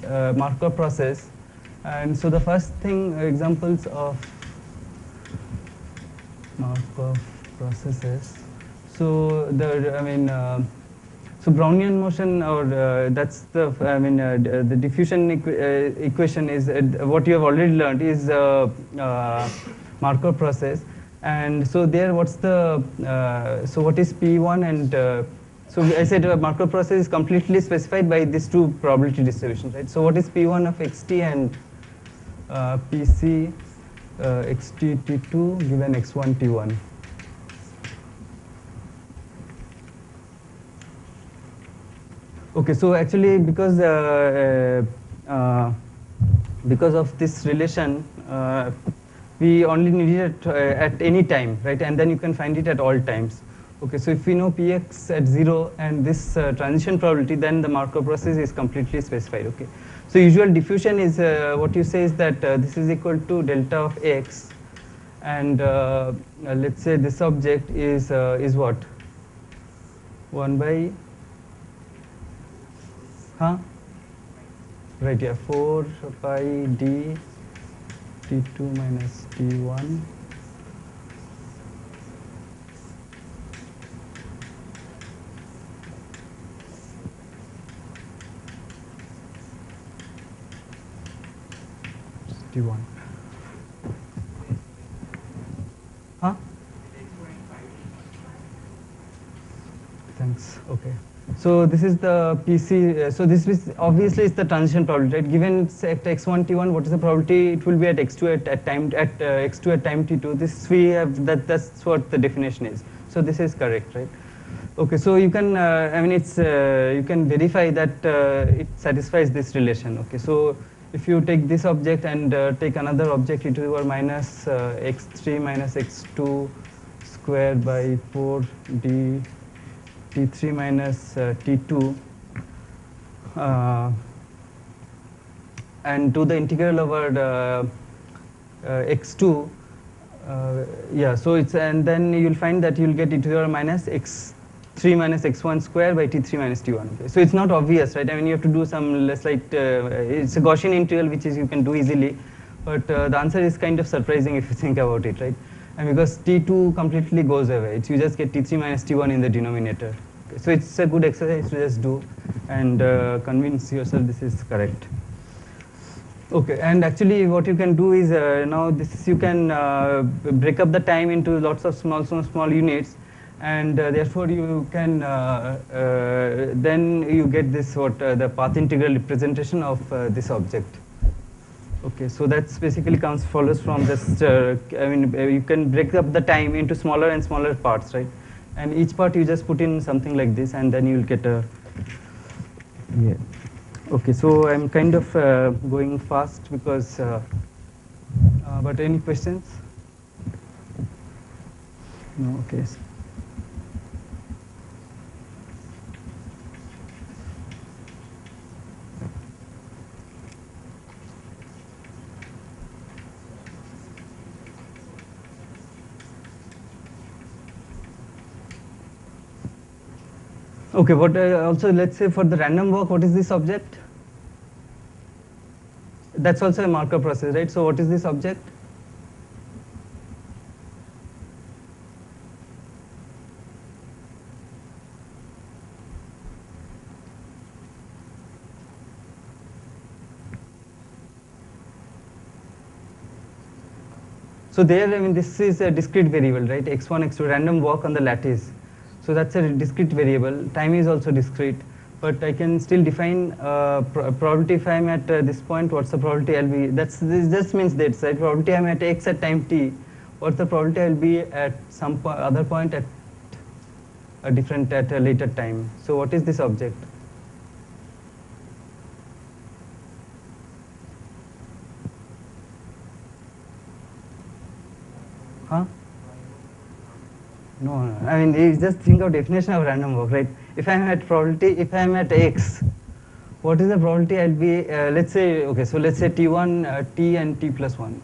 Markov process. And so the first thing, examples of Markov processes. So the So Brownian motion, or that's the, I mean, the diffusion equation is what you have already learned is Markov process, and so there, what's the so what is P1 and so I said Markov process is completely specified by these two probability distributions, right? So what is P1 of xt and PC xt t2 given x1 t1? Okay, so actually because of this relation, we only need it at any time, right? And then you can find it at all times. Okay, so if we know px at 0 and this transition probability, then the Markov process is completely specified. Okay, so usual diffusion is what you say is that this is equal to delta of x, and let's say this object is what? 1 by right, yeah, 4 pi d t2 minus t1 t1. Thanks. Okay. So this is the PC. So this is obviously is the transition probability, right? Given it's at x1 t1, what is the probability? It will be at x2 at time at x2 at time t2. This we have that's what the definition is. So this is correct, right? Okay. So you can I mean it's you can verify that it satisfies this relation. Okay. So if you take this object and take another object e to the power minus x3 minus x2 squared by 4 d t3 minus t2 and do the integral over x2, yeah, so it's, and then you'll find that you'll get e to the power minus x3 minus x1 square by t3 minus t1. Okay. So it's not obvious, right? I mean, you have to do some less, like it's a Gaussian integral, which is you can do easily, but the answer is kind of surprising if you think about it, right? And because t2 completely goes away, you just get t3 minus t1 in the denominator. Okay. So it's a good exercise to just do and convince yourself this is correct. Okay, and actually what you can do is now this you can break up the time into lots of small units, and therefore you can then you get this what the path integral representation of this object. Okay, so that's basically follows from just I mean you can break up the time into smaller and smaller parts, right? And each part you just put in something like this, and then you will get a yeah. Okay, so I'm kind of going fast because but any questions? No. Okay. Okay, what also let's say for the random walk, what is this object? That's also a Markov process, right? So what is this object? So there, I mean, this is a discrete variable, right? x1, x2, random walk on the lattice. So that's a discrete variable. Time is also discrete, but I can still define probability if I'm at this point. What's the probability I'll be? This just means that, right? Probability I'm at x at time t. What's the probability I'll be at some other point at a later time? So what is this object? No, I mean, you just think of definition of random walk, right? If I'm at probability, if I'm at x, what is the probability I'll be, let's say, okay, so let's say t1, t and t plus 1.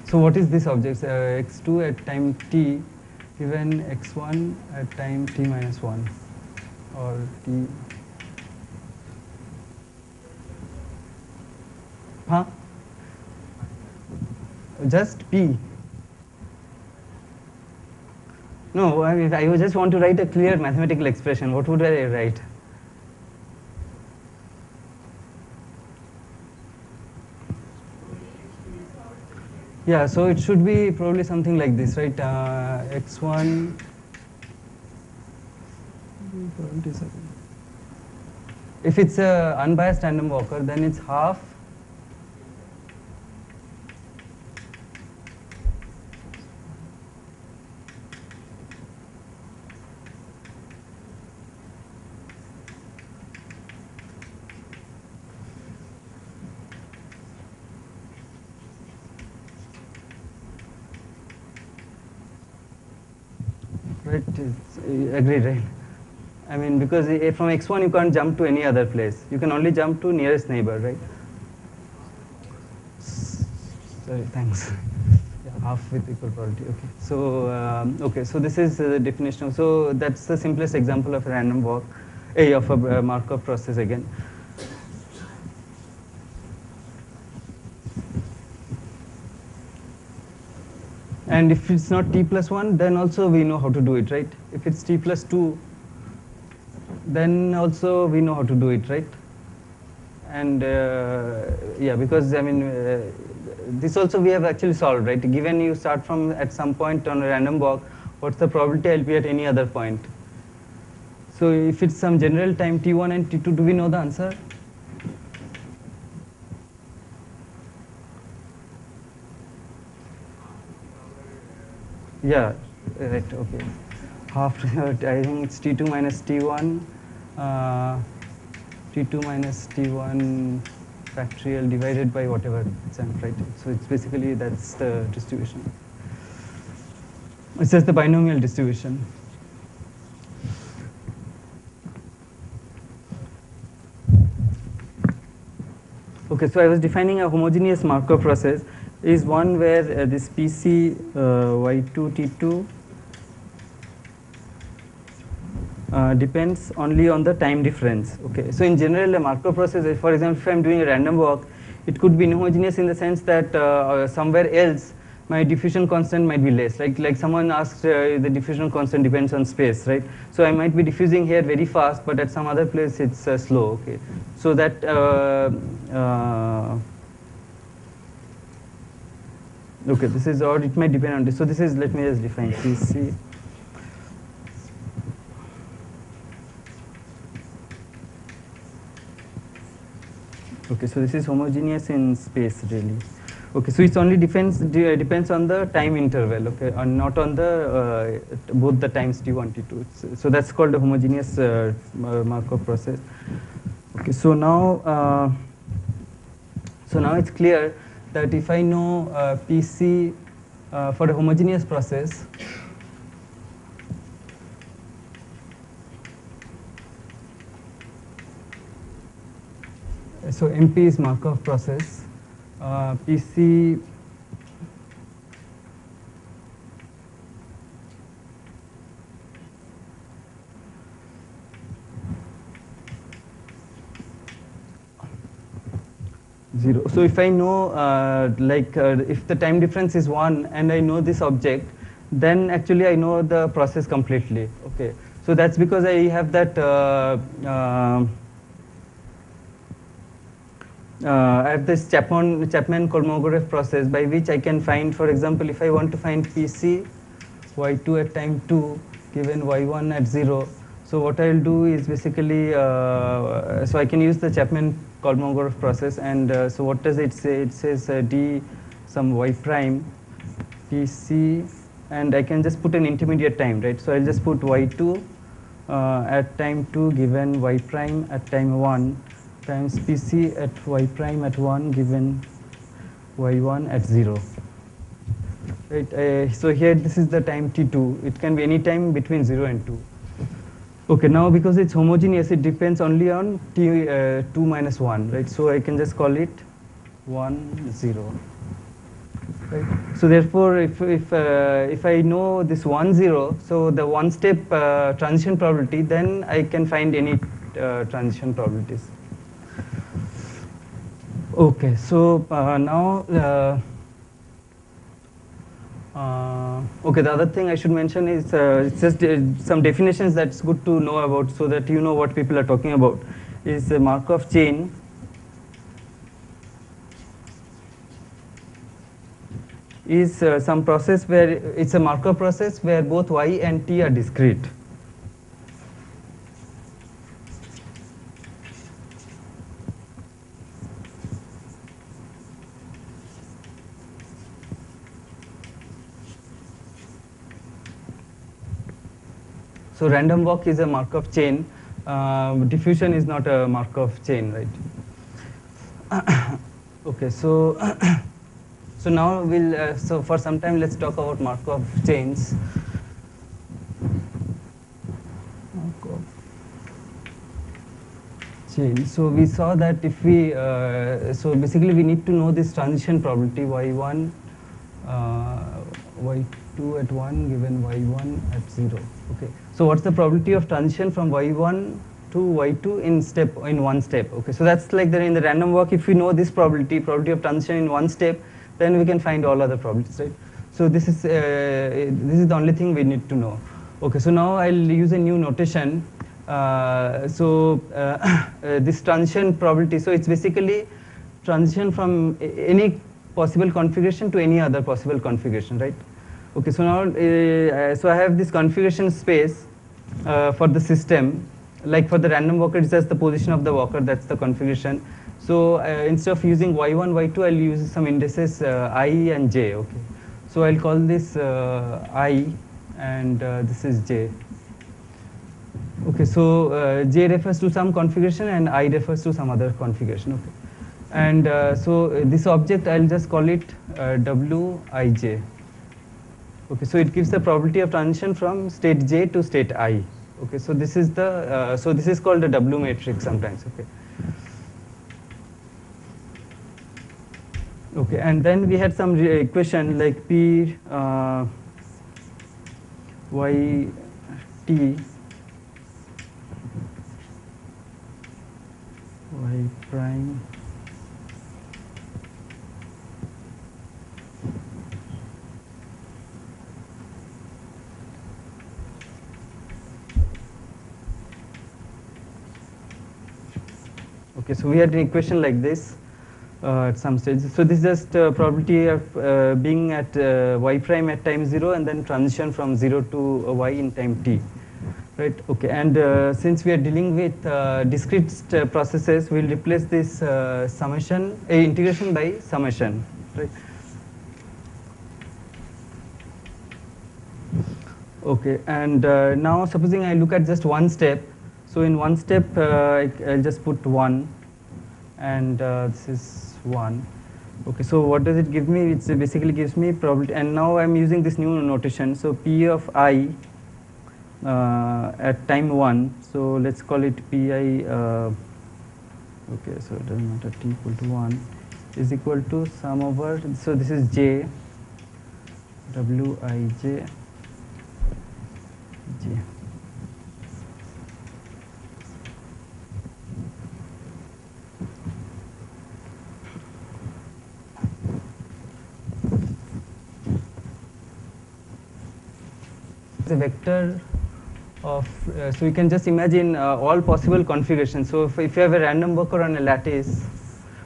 So what is this object? x2 at time t given x1 at time t minus 1 or t. Just P. No, I mean, I just want to write a clear mathematical expression. What would I write? Yeah, so it should be probably something like this, right? X1. If it's a unbiased random walker, then it's half right. Agreed, right? I mean, because from x1 you can't jump to any other place. You can only jump to nearest neighbor, right? Sorry, thanks. Yeah, half with equal probability. Okay, so this is the definition. So that's the simplest example of a random walk, of a Markov process again. And if it's not t plus 1, then also we know how to do it, right? If it's t plus 2, then also we know how to do it, right? And yeah, because I mean, this also we have actually solved, right? Given you start from at some point on a random walk, what's the probability I'll be at any other point? So if it's some general time t1 and t2, do we know the answer? Yeah, right, okay. Half, I think it's t2 minus t1, t2 minus t1 factorial divided by whatever it's right? So it's basically, that's the distribution. It's just the binomial distribution. Okay, so I was defining a homogeneous Markov process is one where this PC y2 t2 depends only on the time difference. Okay, so in general, a Markov process, for example, if I'm doing a random walk, it could be inhomogeneous in the sense that somewhere else my diffusion constant might be less. Like someone asked, the diffusion constant depends on space, right? So I might be diffusing here very fast, but at some other place it's slow. Okay, so that okay, this is, or it might depend on this. So this is, let me just define PC. Okay, so this is homogeneous in space really. Okay, so it only depends on the time interval, okay, and not on the both the times t1, t2. So that's called a homogeneous Markov process. Okay, so now it's clear that if I know PC for a homogeneous process, so MP is Markov process, PC zero. So if I know if the time difference is 1 and I know this object, then actually I know the process completely. Okay, so that's because I have that I have this Chapman-Kolmogorov process by which I can find, for example, if I want to find PC y2 at time 2 given y1 at 0. So what I'll do is basically, so I can use the Chapman-Kolmogorov process, and so what does it say? It says d some y prime PC, and I can just put an intermediate time, right? So I'll just put y2 at time 2 given y prime at time 1 times PC at y prime at 1 given y1 at 0. Right, so here this is the time t2. It can be any time between 0 and 2. Okay, now because it's homogeneous, it depends only on t2 minus 1, right? So I can just call it 1, 0. Right. So therefore, if I know this 1, 0, so the one-step transition probability, then I can find any transition probabilities. Okay, so now Okay, the other thing I should mention is it's just some definitions that's good to know about so that you know what people are talking about. Is a Markov chain is some process where it's a Markov process where both y and t are discrete. So random walk is a Markov chain. Diffusion is not a Markov chain, right? Okay, so so now we'll so for some time let's talk about Markov chains. Markov chain. So we saw that if we so basically we need to know this transition probability y1, y2 at 1 given y1 at 0. Okay. So what's the probability of transition from y1 to y2 in one step? Okay. So that's like in the random walk. If we know this probability of transition in one step, then we can find all other probabilities, right? So this is the only thing we need to know. Okay. So now I'll use a new notation. This transition probability. So it's basically transition from any possible configuration to any other possible configuration, right? Okay, so now, so I have this configuration space for the system. Like for the random walker, it's just the position of the walker, that's the configuration. So instead of using y1, y2, I'll use some indices I and j, okay. So I'll call this I and this is j. Okay, so j refers to some configuration and I refers to some other configuration, okay. And so this object, I'll just call it wij. Okay, so it gives the probability of transition from state j to state I. Okay, so this is the so this is called the W matrix sometimes. Okay. Okay, and then we had some equation like p y t y prime Okay, so we had an equation like this at some stage. So this is just probability of being at y prime at time 0 and then transition from 0 to y in time t. Right, okay, and since we are dealing with discrete processes, we'll replace this summation, integration by summation, right? Okay, and now supposing I look at just one step. So in one step, I'll just put 1, and this is 1. Okay, so what does it give me? It basically gives me probability, and now I'm using this new notation. So P of I at time 1, so let's call it Pi, okay, so it doesn't matter, t equal to 1 is equal to sum over, so this is j, wij, j. A vector of so you can just imagine all possible configurations. So if you have a random walker on a lattice,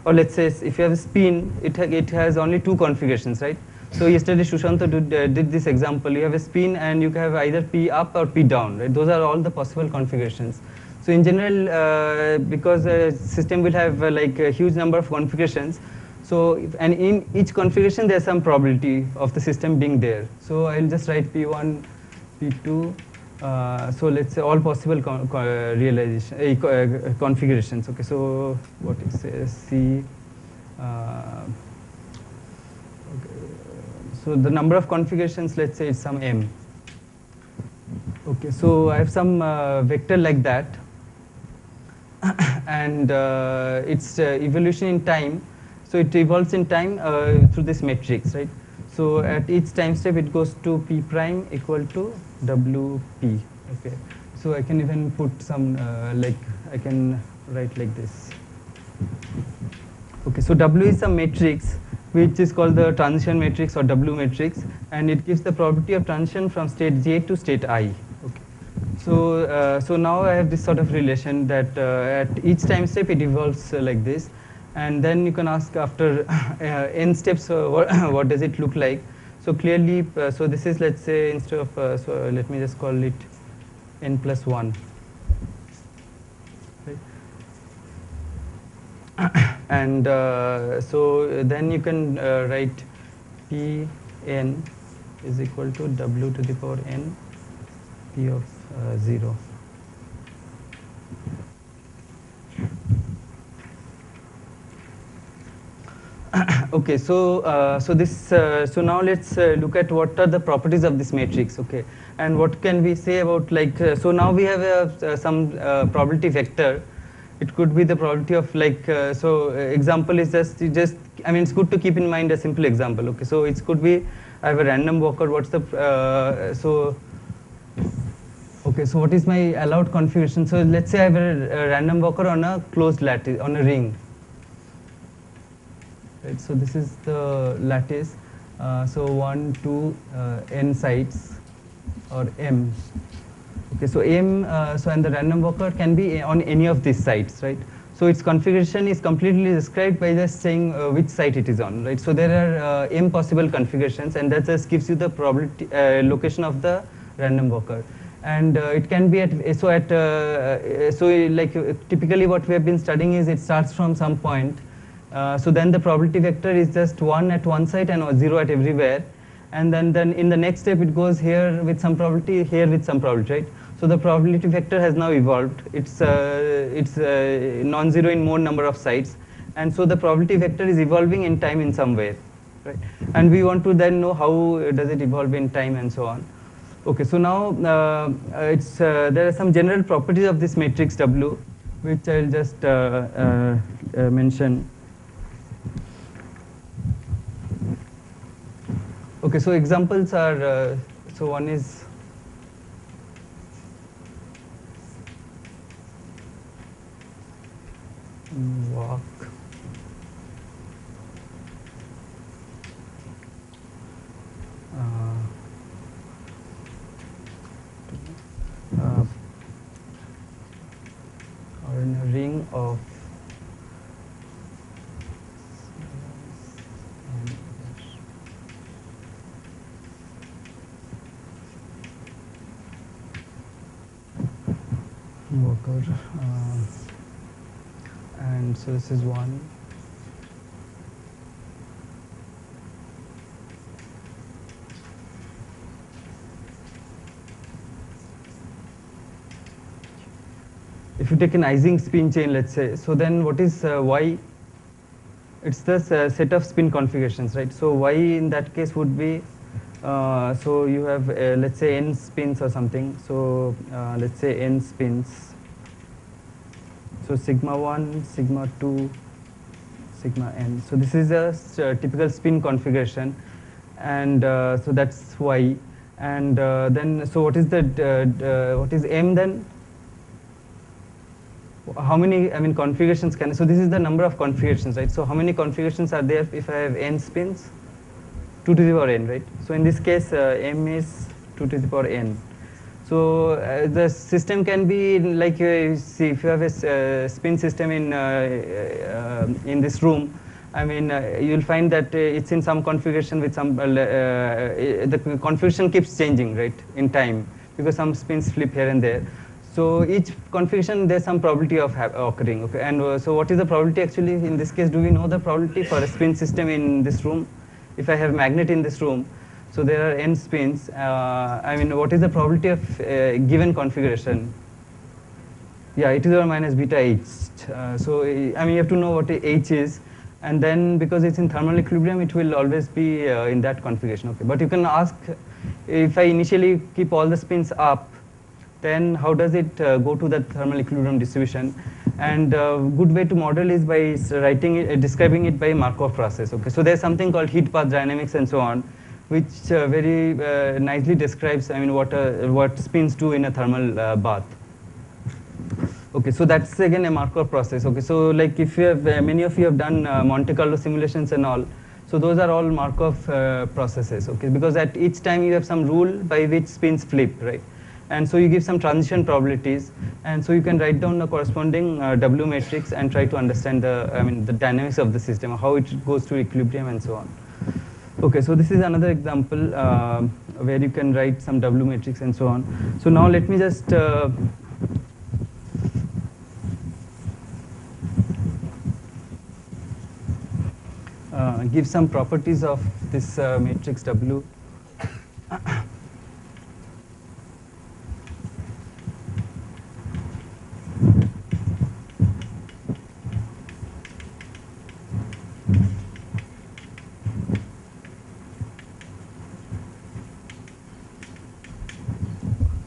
or let's say if you have a spin, it has only 2 configurations, right? So yesterday Sushanta did this example. You have a spin and you have either p up or p down, right? Those are all the possible configurations. So in general, because the system will have like a huge number of configurations, so and in each configuration there's some probability of the system being there. So I'll just write p1, p2. So let's say all possible configurations. Okay, so what is C? Okay. So the number of configurations, let's say it's some m. Okay, so I have some vector like that, and its evolution in time. So it evolves in time through this matrix, right? So at each time step, it goes to p prime equal to wp. Okay, so I can even put some like I can write like this. Okay, so w is a matrix which is called the transition matrix or W matrix, and it gives the probability of transition from state J to state I. Okay. So now I have this sort of relation that at each time step it evolves like this, and then you can ask after n steps what does it look like. So clearly, so this is, let's say, instead of so let me just call it n plus 1. And so then you can write Pn is equal to W to the power n P of 0. Okay, so this so now let's look at what are the properties of this matrix. Okay, and what can we say about, like, so now we have some probability vector. It could be the probability of, like, so example is just I mean, it's good to keep in mind a simple example. Okay, so it could be I have a random walker. What's the okay, so what is my allowed configuration? So let's say I have a random walker on a closed lattice, on a ring. Right, so this is the lattice. So 1, 2, n sides, or m. Okay, so m, so and the random walker can be on any of these sites, right? So its configuration is completely described by just saying which site it is on, right? So there are m possible configurations, and that just gives you the probability location of the random walker. And it can be at so like typically what we have been studying is it starts from some point. So then the probability vector is just 1 at one site and 0 at everywhere. And then in the next step it goes here with some probability, here with some probability, right? So the probability vector has now evolved. It's non-zero in more number of sites. And so the probability vector is evolving in time in some way, right? And we want to then know how does it evolve in time and so on. Okay, so now there are some general properties of this matrix W, which I'll just mention. Okay, so examples are, so one is walk. Or in a ring of worker, and so this is one. If you take an Ising spin chain, let's say, so then what is y? It's the set of spin configurations, right? So y in that case would be, so you have let's say n spins or something. So let's say n spins. So sigma 1, sigma 2, sigma n. So this is a typical spin configuration, and so that's y. And then so what is the what is m then? How many, I mean, configurations can, so this is the number of configurations, right? So how many configurations are there if I have n spins? 2 to the power n, right? So in this case, m is 2 to the power n. So the system can be like, see, if you have a spin system in this room, I mean, you'll find that it's in some configuration with some, the configuration keeps changing, right, in time, because some spins flip here and there. So each configuration, there's some probability of occurring. Okay, and so what is the probability actually in this case? Do we know the probability for a spin system in this room? If I have magnet in this room, so there are n spins. I mean, what is the probability of given configuration? Yeah, e to the power minus beta h. So I mean, you have to know what h is, and then because it's in thermal equilibrium, it will always be in that configuration. Okay, but you can ask, if I initially keep all the spins up, then how does it go to that thermal equilibrium distribution? And good way to model is by writing it, describing it by Markov process. Okay, so there's something called heat path dynamics and so on, which very nicely describes, I mean, what spins do in a thermal bath. Okay, so that's again a Markov process. Okay, so like if you have, many of you have done Monte Carlo simulations and all, So those are all Markov processes, okay? Because at each time you have some rule by which spins flip, right? And so you give some transition probabilities, and so you can write down the corresponding W matrix and try to understand the dynamics of the system, how it goes to equilibrium and so on. Okay, so this is another example where you can write some W matrix and so on. So now let me just give some properties of this matrix W.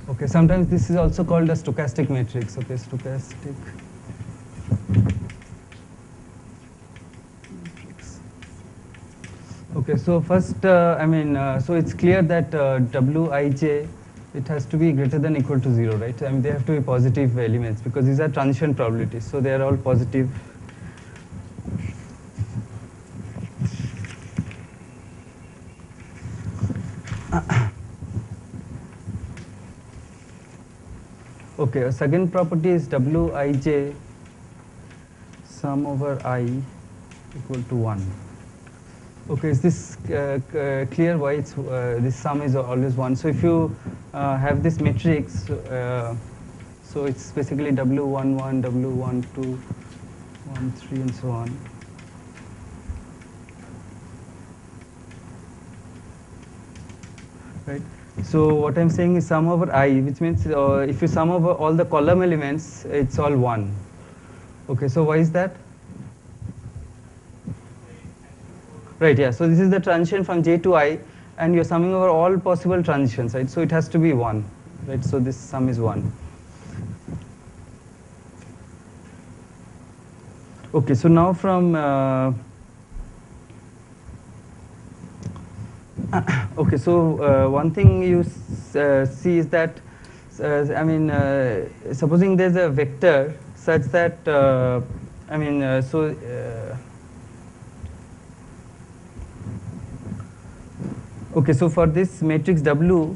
Okay, sometimes this is also called a stochastic matrix. Okay, stochastic matrix. Okay, so first, so it's clear that Wij, it has to be greater than or equal to 0, right? I mean, they have to be positive elements because these are transition probabilities, so they are all positive. Okay, a second property is Wij sum over I equal to 1. Okay, is this clear why it's, this sum is always 1? So if you have this matrix, so it's basically W11, W12, 1, 3 and so on. Right. So what I'm saying is sum over I, which means if you sum over all the column elements, it's all 1. Okay, so why is that? Right, yeah, so this is the transition from J to I, and you're summing over all possible transitions, right? So it has to be 1, right? So this sum is 1. Okay, so now from okay, so one thing you see is that, supposing there's a vector such that, okay, so for this matrix W,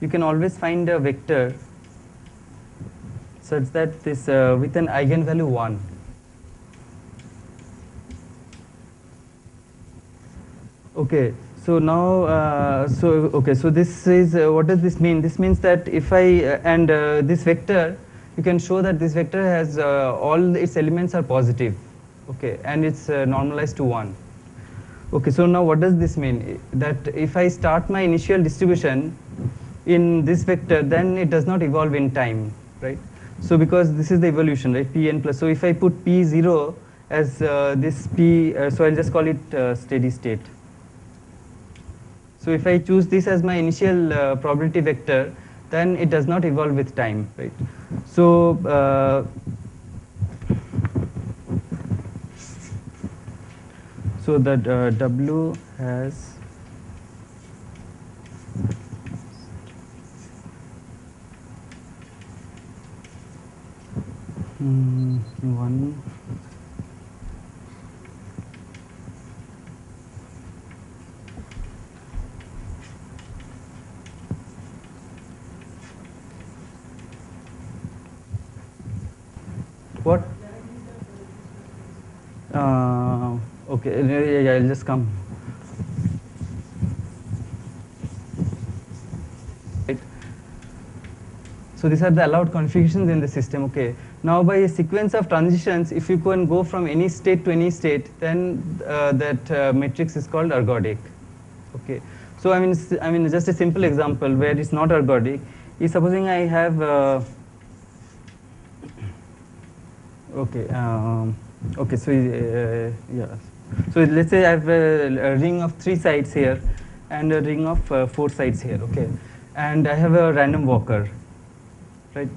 you can always find a vector such that this with an eigenvalue 1. Okay. So now, so this is, what does this mean? This means that if I, this vector, you can show that this vector has, all its elements are positive, okay, and it's normalized to 1. Okay, so now what does this mean? That if I start my initial distribution in this vector, then it does not evolve in time, right? So because this is the evolution, right, Pn plus, so if I put P0 as this P, so I'll just call it steady state. So if I choose this as my initial probability vector, then it does not evolve with time, right? So so that W has one. What? Okay, yeah, I'll just come. Right. So these are the allowed configurations in the system. Okay. Now by a sequence of transitions, if you can go from any state to any state, then that matrix is called ergodic. Okay. So I mean, just a simple example where it's not ergodic is supposing I have. Okay. Okay. So yeah. So let's say I have a ring of 3 sides here, and a ring of 4 sides here. Okay. And I have a random walker, right?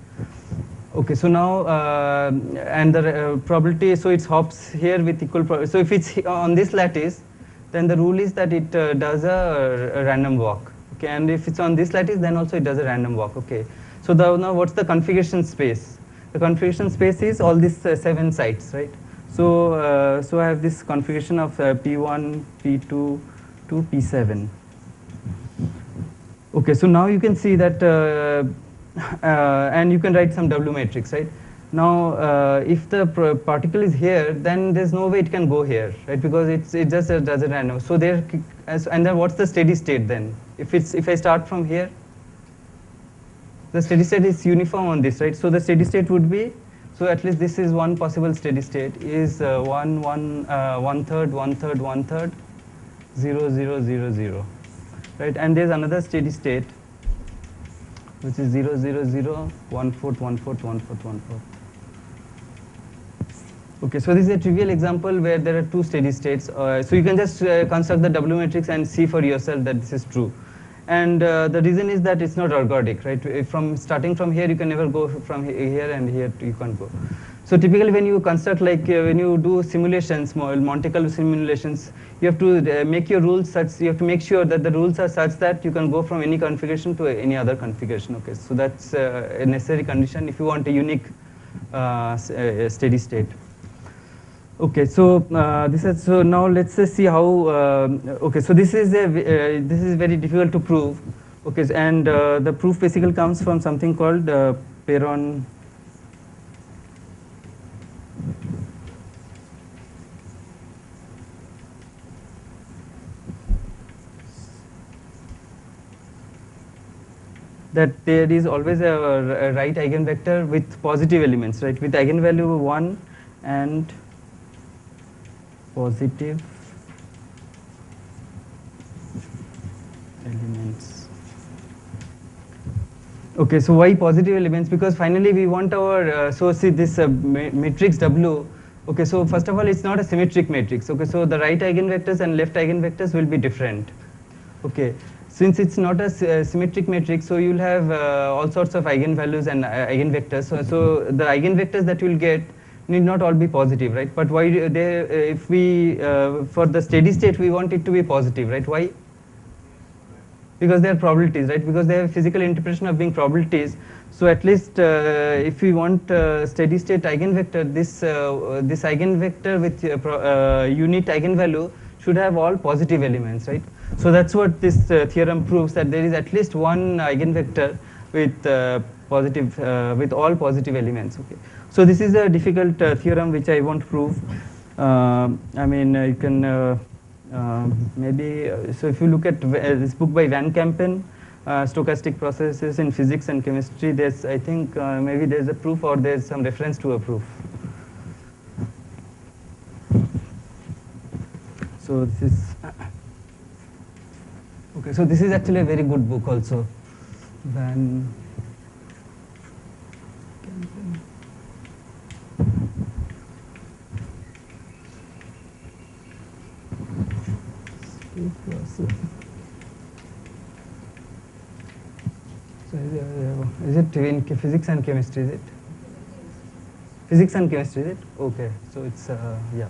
Okay. So now and the probability. So it hops here with equal probability. So if it's on this lattice, then the rule is that it does a random walk. Okay. And if it's on this lattice, then also it does a random walk. Okay. So now what's the configuration space? The configuration space is all these 7 sites, right? So I have this configuration of P1, P2 to P7. Okay, so now you can see that, and you can write some W matrix, right? Now, if the particle is here, then there's no way it can go here, right? Because it just does it random. So there, and then what's the steady state then? If I start from here, the steady state is uniform on this, right? So the steady state would be, so at least this is one possible steady state is 1 third, 1 third, 1 third, 0, 0, 0, 0, right? And there's another steady state which is 0, 0, 0, 1 fourth, 1 fourth, 1 fourth, 1 fourth. Okay, so this is a trivial example where there are two steady states. So you can just construct the W matrix and see for yourself that this is true. And the reason is that it's not ergodic, right? From starting from here, you can never go from here, and here you can't go. So typically when you construct, like when you do simulations, Monte Carlo simulations, you have to make your rules such, you have to make sure that the rules are such that you can go from any configuration to any other configuration. Okay, so that's a necessary condition if you want a unique steady state. Okay, so this is, so now let's see how. Okay, so this is very difficult to prove. Okay, and the proof basically comes from something called Perron. That there is always a right eigenvector with positive elements, right? With eigenvalue 1 and positive elements. Okay, so why positive elements? Because finally we want our, so see this matrix W. Okay, so first of all, it's not a symmetric matrix. Okay, so the right eigenvectors and left eigenvectors will be different. Okay, since it's not a symmetric matrix, so you'll have all sorts of eigenvalues and eigenvectors. So the eigenvectors that you'll get need not all be positive, right? But why they, if we, for the steady state, we want it to be positive, right? Why? Because they are probabilities, right? Because they have physical interpretation of being probabilities. So at least if we want steady state eigenvector, this eigenvector with unit eigenvalue should have all positive elements, right? So that's what this theorem proves, that there is at least one eigenvector with positive, with all positive elements. Okay. So this is a difficult theorem which I won't prove. I mean, you can maybe, so if you look at this book by Van Kampen, Stochastic Processes in Physics and Chemistry, there's, I think, maybe there's a proof or there's some reference to a proof. So this is, okay, so this is actually a very good book also. Van Kampen. So is it in physics and chemistry, is it? Physics and chemistry, is it? Okay, so it's, yeah.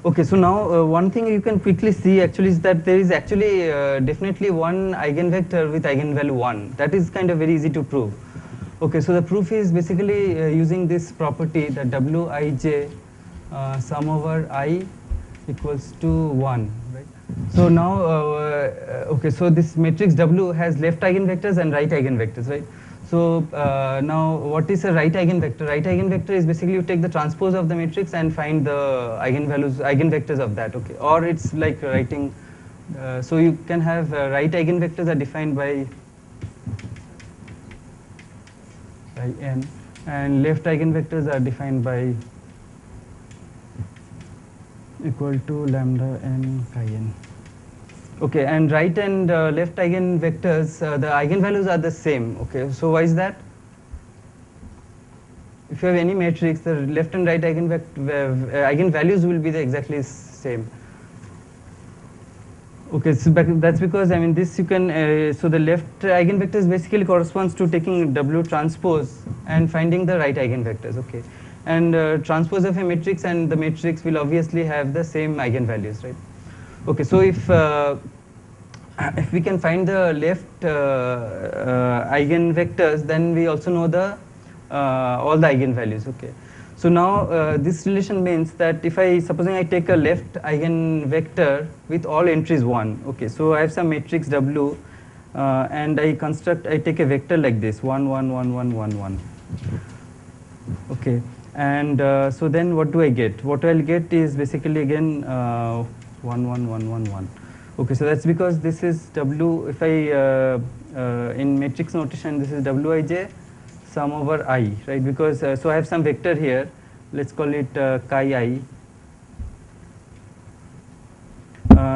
Okay, so now one thing you can quickly see actually is that there is actually definitely one eigenvector with eigenvalue 1. That is kind of very easy to prove. Okay, so the proof is basically using this property that Wij sum over I equals to 1, right? So now, okay, so this matrix W has left eigenvectors and right eigenvectors, right? So now what is a right eigenvector? Right eigenvector is basically you take the transpose of the matrix and find the eigenvalues, eigenvectors of that, okay? Or it's like writing, so you can have right eigenvectors are defined by n, and left eigenvectors are defined by equal to lambda n chi n. Okay, and right and left eigenvectors, the eigenvalues are the same. Okay, so why is that? If you have any matrix, the left and right eigenvalues will be the exactly same. Okay, so that's because, I mean, this you can, so the left eigenvectors basically corresponds to taking W transpose and finding the right eigenvectors, okay. And transpose of a matrix and the matrix will obviously have the same eigenvalues, right? Okay, so if, if we can find the left eigenvectors, then we also know the all the eigenvalues. Okay. So now this relation means that if supposing I take a left eigenvector with all entries 1. Okay. So I have some matrix W, and I take a vector like this 1 1 1 1 1 1. Okay. And so then what do I get? What I'll get is basically again 1 1 1 1 1. Okay, so that's because this is W, if in matrix notation, this is Wij sum over I, right? Because, so I have some vector here, let's call it chi I.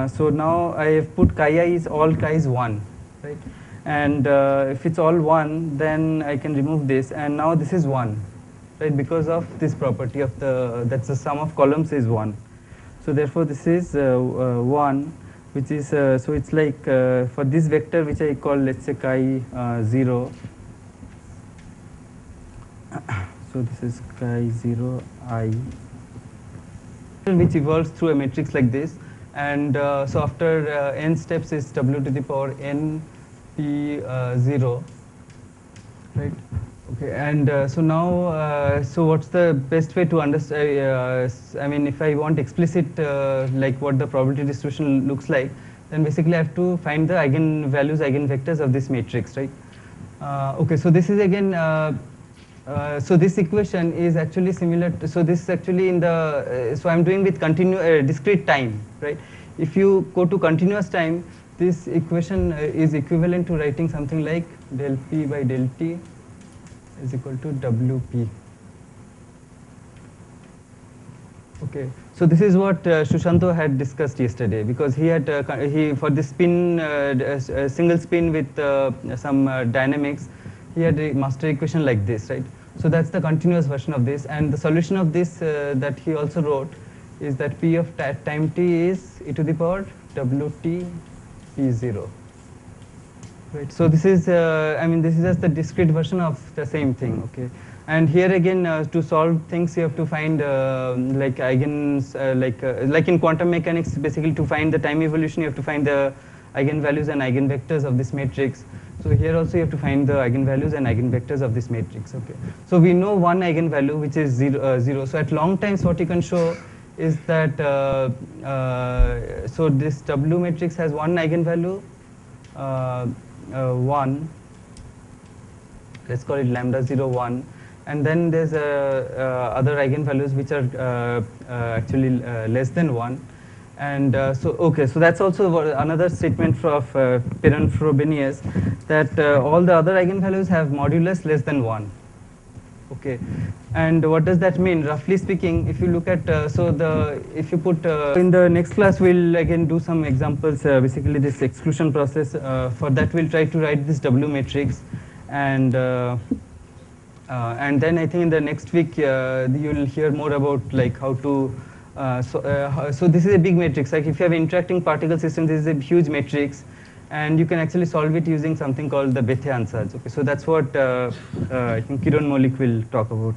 So now I have put chi I is all chi is 1, right? And if it's all 1, then I can remove this, and now this is 1, right? Because of this property of that's the sum of columns is 1. So therefore this is 1. Which is, so it's like for this vector which I call, let's say chi 0. So this is chi 0 I, which evolves through a matrix like this. And so after n steps is W to the power n p 0, right? Okay, and so now, so what's the best way to understand, I mean, if I want explicit, like what the probability distribution looks like, then basically I have to find the eigenvalues, eigenvectors of this matrix, right? Okay, so this is again, so this equation is actually similar to, so this is actually in the, so I'm doing with discrete time, right? If you go to continuous time, this equation is equivalent to writing something like del P by del T is equal to WP. Okay, so this is what Shushanto had discussed yesterday, because he had for this spin, single spin with some dynamics, he had a master equation like this, right? So that's the continuous version of this, and the solution of this that he also wrote is that P of time t is e to the power WT P0. Right. So this is, I mean, this is just the discrete version of the same thing. Okay. And here again, to solve things, you have to find like eigens, like in quantum mechanics, basically to find the time evolution, you have to find the eigenvalues and eigenvectors of this matrix. So here also you have to find the eigenvalues and eigenvectors of this matrix. Okay. So we know one eigenvalue, which is 0. So at long times, what you can show is that so this W matrix has one eigenvalue. 1, let's call it lambda 0 1, and then there's other eigenvalues which are actually less than 1, and so okay, so that's also another statement of Perron-Frobenius, that all the other eigenvalues have modulus less than 1. Okay, and what does that mean? Roughly speaking, if you look at, if you put, in the next class we'll again do some examples, basically this exclusion process. For that we'll try to write this W matrix, and then I think in the next week you'll hear more about like how to, so this is a big matrix, like if you have interacting particle system, this is a huge matrix, and you can actually solve it using something called the Bethe ansatz. Okay, so that's what I think Kiran Maulik will talk about.